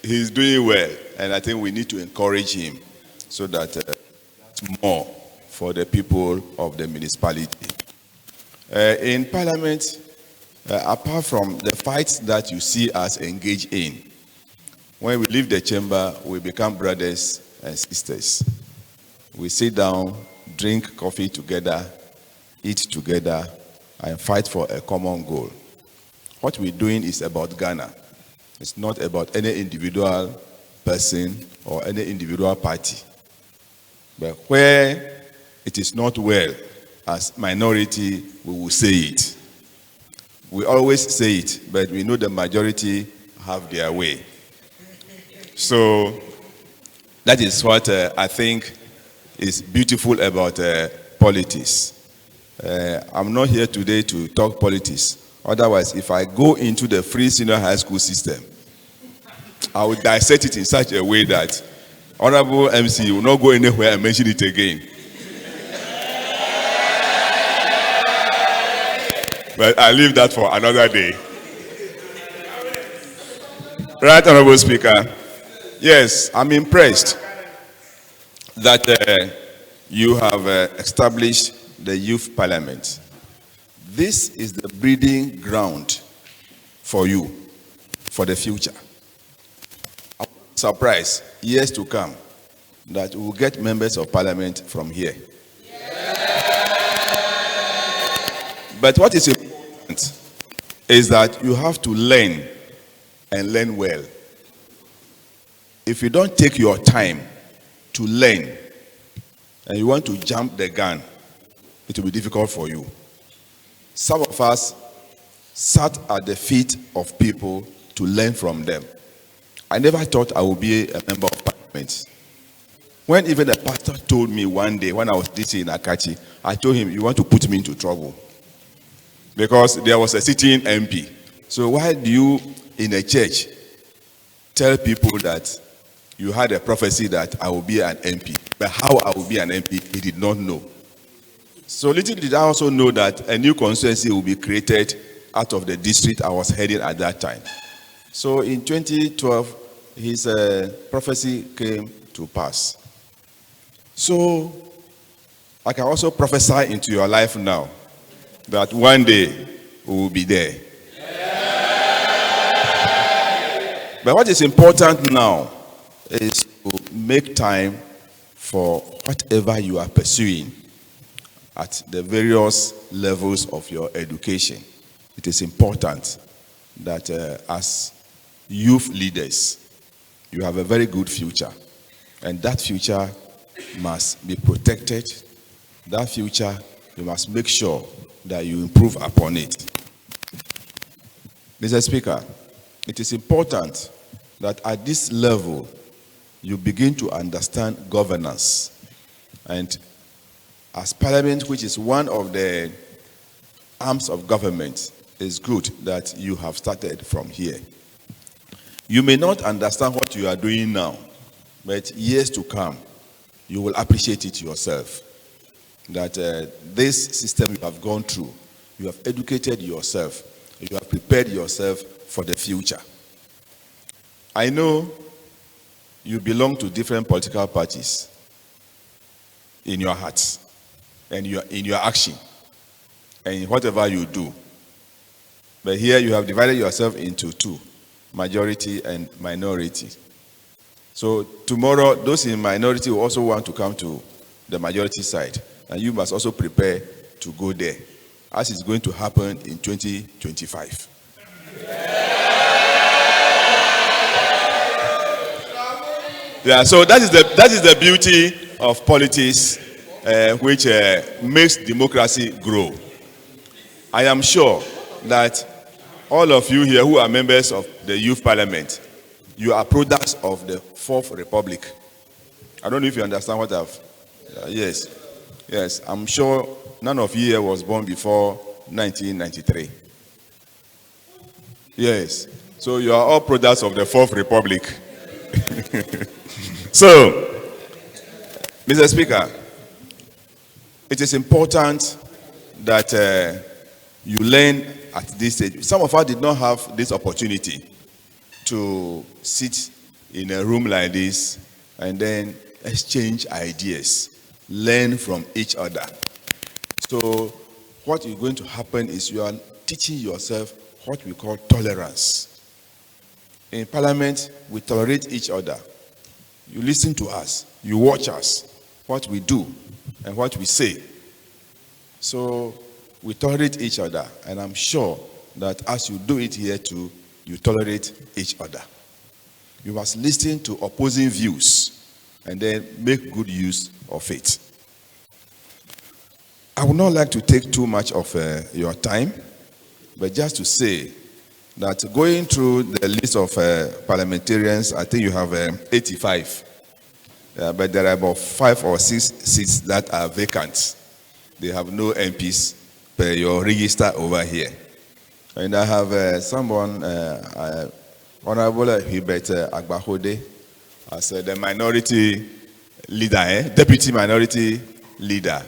he's doing well, and I think we need to encourage him so that that's more for the people of the municipality. In Parliament, apart from the fights that you see us engage in, when we leave the chamber, we become brothers and sisters. We sit down, drink coffee together, eat together, and fight for a common goal. What we're doing is about Ghana. It's not about any individual person or any individual party. But where it is not well, as minority, we will say it. We always say it, but we know the majority have their way. So that is what I think is beautiful about politics. I'm not here today to talk politics. Otherwise, if I go into the free senior high school system, I will dissect it in such a way that Honorable MC will not go anywhere and mention it again. But I leave that for another day. Right, Honorable Speaker. Yes, I'm impressed that you have established the Youth Parliament. This is the breeding ground for you, for the future. I'm surprised, years to come, that we will get members of Parliament from here. But what is important is that you have to learn and learn well. If you don't take your time to learn and you want to jump the gun, it will be difficult for you. Some of us sat at the feet of people to learn from them. I never thought I would be a member of Parliament. When even the pastor told me one day when I was DC in Akatsi, I told him, you want to put me into trouble. Because there was a sitting MP So why do you, in a church, tell people that you had a prophecy that I will be an MP, but how I will be an MP, he did not know. So little did I also know that a new constituency will be created out of the district I was heading at that time. So in 2012, his prophecy came to pass. So I can also prophesy into your life now that one day we will be there. But what is important now is to make time for whatever you are pursuing at the various levels of your education. It is important that as youth leaders, you have a very good future. And that future must be protected. That future, you must make sure that you improve upon it. Mr. Speaker, it is important that at this level, you begin to understand governance. And as Parliament, which is one of the arms of government, it's good that you have started from here. You may not understand what you are doing now, but years to come, you will appreciate it yourself. That this system you have gone through, you have educated yourself, you have prepared yourself for the future. I know you belong to different political parties in your hearts and in your action and in whatever you do. But here you have divided yourself into two, majority and minority. So tomorrow, those in minority will also want to come to the majority side. And you must also prepare to go there, as is going to happen in 2025. Yeah, so that is the beauty of politics, which makes democracy grow. I am sure that all of you here who are members of the Youth Parliament, you are products of the Fourth Republic. I don't know if you understand what I've... Yes, I'm sure none of you here was born before 1993. Yes, so you are all products of the Fourth Republic. So, Mr. Speaker, it is important that you learn at this stage. Some of us did not have this opportunity to sit in a room like this and then exchange ideas, learn from each other. So what is going to happen is you are teaching yourself what we call tolerance. In Parliament, we tolerate each other. You listen to us, you watch us, what we do and what we say. So we tolerate each other, and I'm sure that as you do it here too, you tolerate each other. You must listen to opposing views and then make good use of it. I would not like to take too much of your time, but just to say that going through the list of parliamentarians, I think you have 85. But there are about 5 or 6 seats that are vacant. They have no MPs per your register over here. And I have someone, Honorable Hubert Agbahode, as the minority leader, deputy minority leader.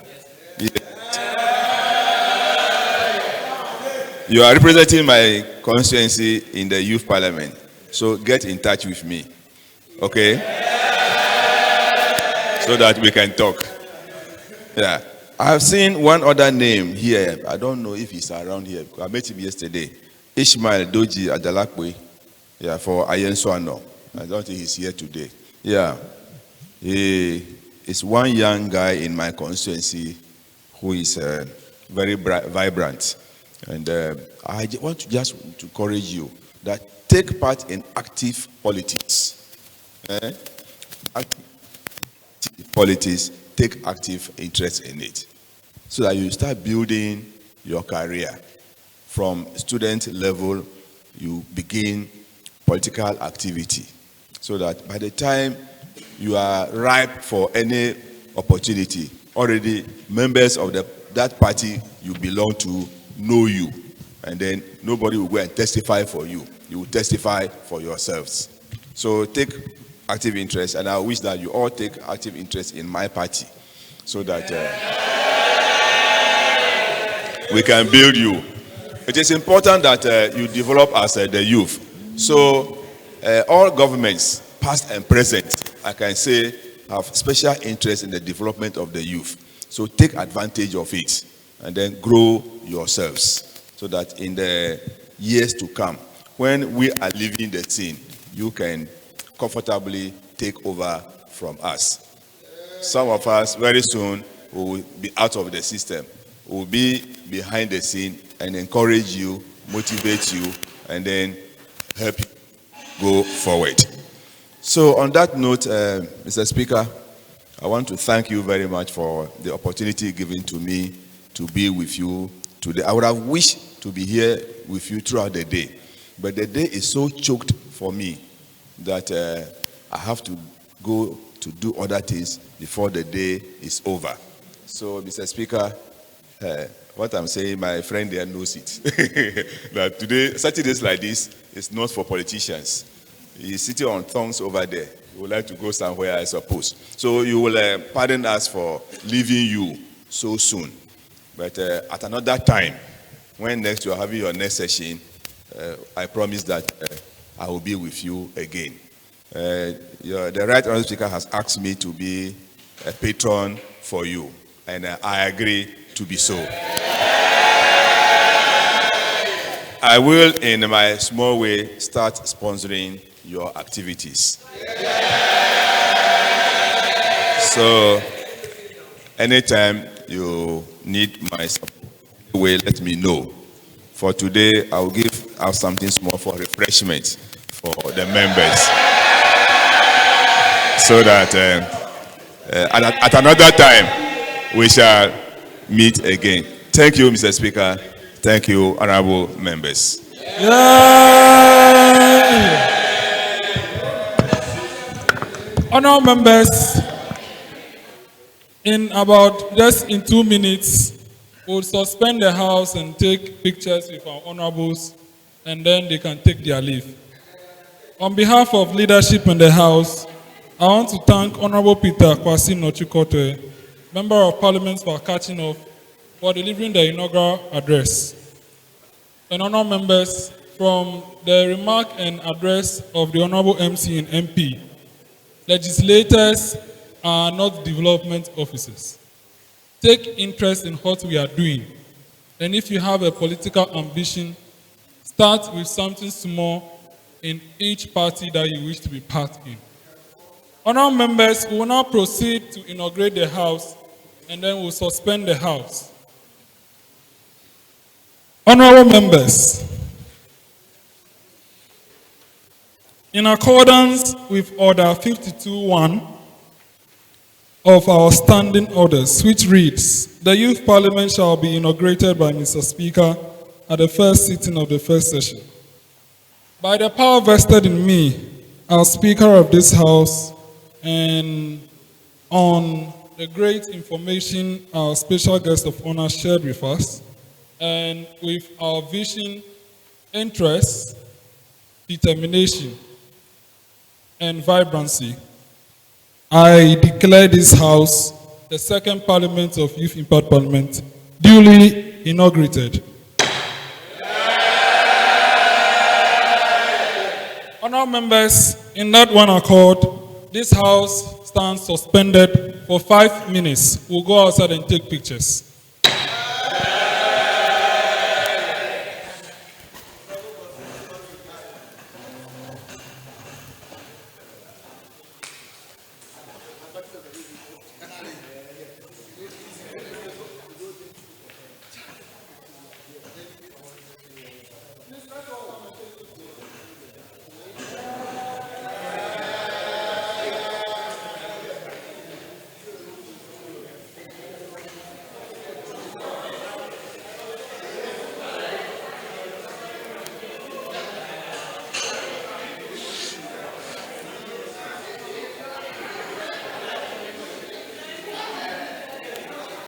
You are representing my constituency in the Youth Parliament, so get in touch with me, okay? So that we can talk. Yeah, I have seen one other name here. I don't know if he's around here. I met him yesterday. Ishmael Doji Adalakwe, yeah, for Ayensuano. I don't think he's here today. Yeah, he is one young guy in my constituency who is very vibrant. And I want to just to encourage you that take part in active politics. Active politics, take active interest in it, so that you start building your career. From student level, you begin political activity, so that by the time you are ripe for any opportunity, already members of that party you belong to know you, and then nobody will go and testify for you. You will testify for yourselves. So take active interest, and I wish that you all take active interest in my party so that we can build you. It is important that you develop as the youth. So all governments, past and present, I can say, have special interest in the development of the youth. So take advantage of it and then grow yourselves so that in the years to come, when we are leaving the scene, you can comfortably take over from us. Some of us very soon will be out of the system, will be behind the scene and encourage you, motivate you, and then help you go forward. So on that note, Mr. Speaker, I want to thank you very much for the opportunity given to me to be with you today. I would have wished to be here with you throughout the day, but the day is so choked for me that I have to go to do other things before the day is over. So, Mr. Speaker, what I'm saying, my friend there knows it. That today, such days like this, is not for politicians. He's sitting on thorns over there. He would like to go somewhere, I suppose. So you will pardon us for leaving you so soon. But at another time, when next you are having your next session, I promise that I will be with you again. The Right Honourable Speaker has asked me to be a patron for you, and I agree to be so. I will, in my small way, start sponsoring your activities. So, anytime you need my support, let me know. For today, I will give out something small for refreshment for the members, so that at another time we shall meet again. Thank you, Mr. Speaker. Thank you, honorable members. Honorable members, in 2 minutes, we'll suspend the house and take pictures with our honorables, and then they can take their leave. On behalf of leadership in the house, I want to thank Honorable Peter Kwasi Nortsu-Kotoe, Member of Parliament for Akatsi-North, for delivering the inaugural address. And honorable members, from the remark and address of the Honorable MC and MP, legislators are not development officers. Take interest in what we are doing. And if you have a political ambition, start with something small in each party that you wish to be part in. Honorable members, we will now proceed to inaugurate the house, and then we'll suspend the house. Honorable members, in accordance with Order 52.1 of our standing orders, which reads, the Youth Parliament shall be inaugurated by Mr. Speaker at the first sitting of the first session. By the power vested in me as Speaker of this House, and on the great information our special guest of honor shared with us, and with our vision, interest, determination, and vibrancy, I declare this House the second Parliament of Youth Impact Parliament duly inaugurated. Honourable members, in that one accord, this House stands suspended for 5 minutes. We'll go outside and take pictures.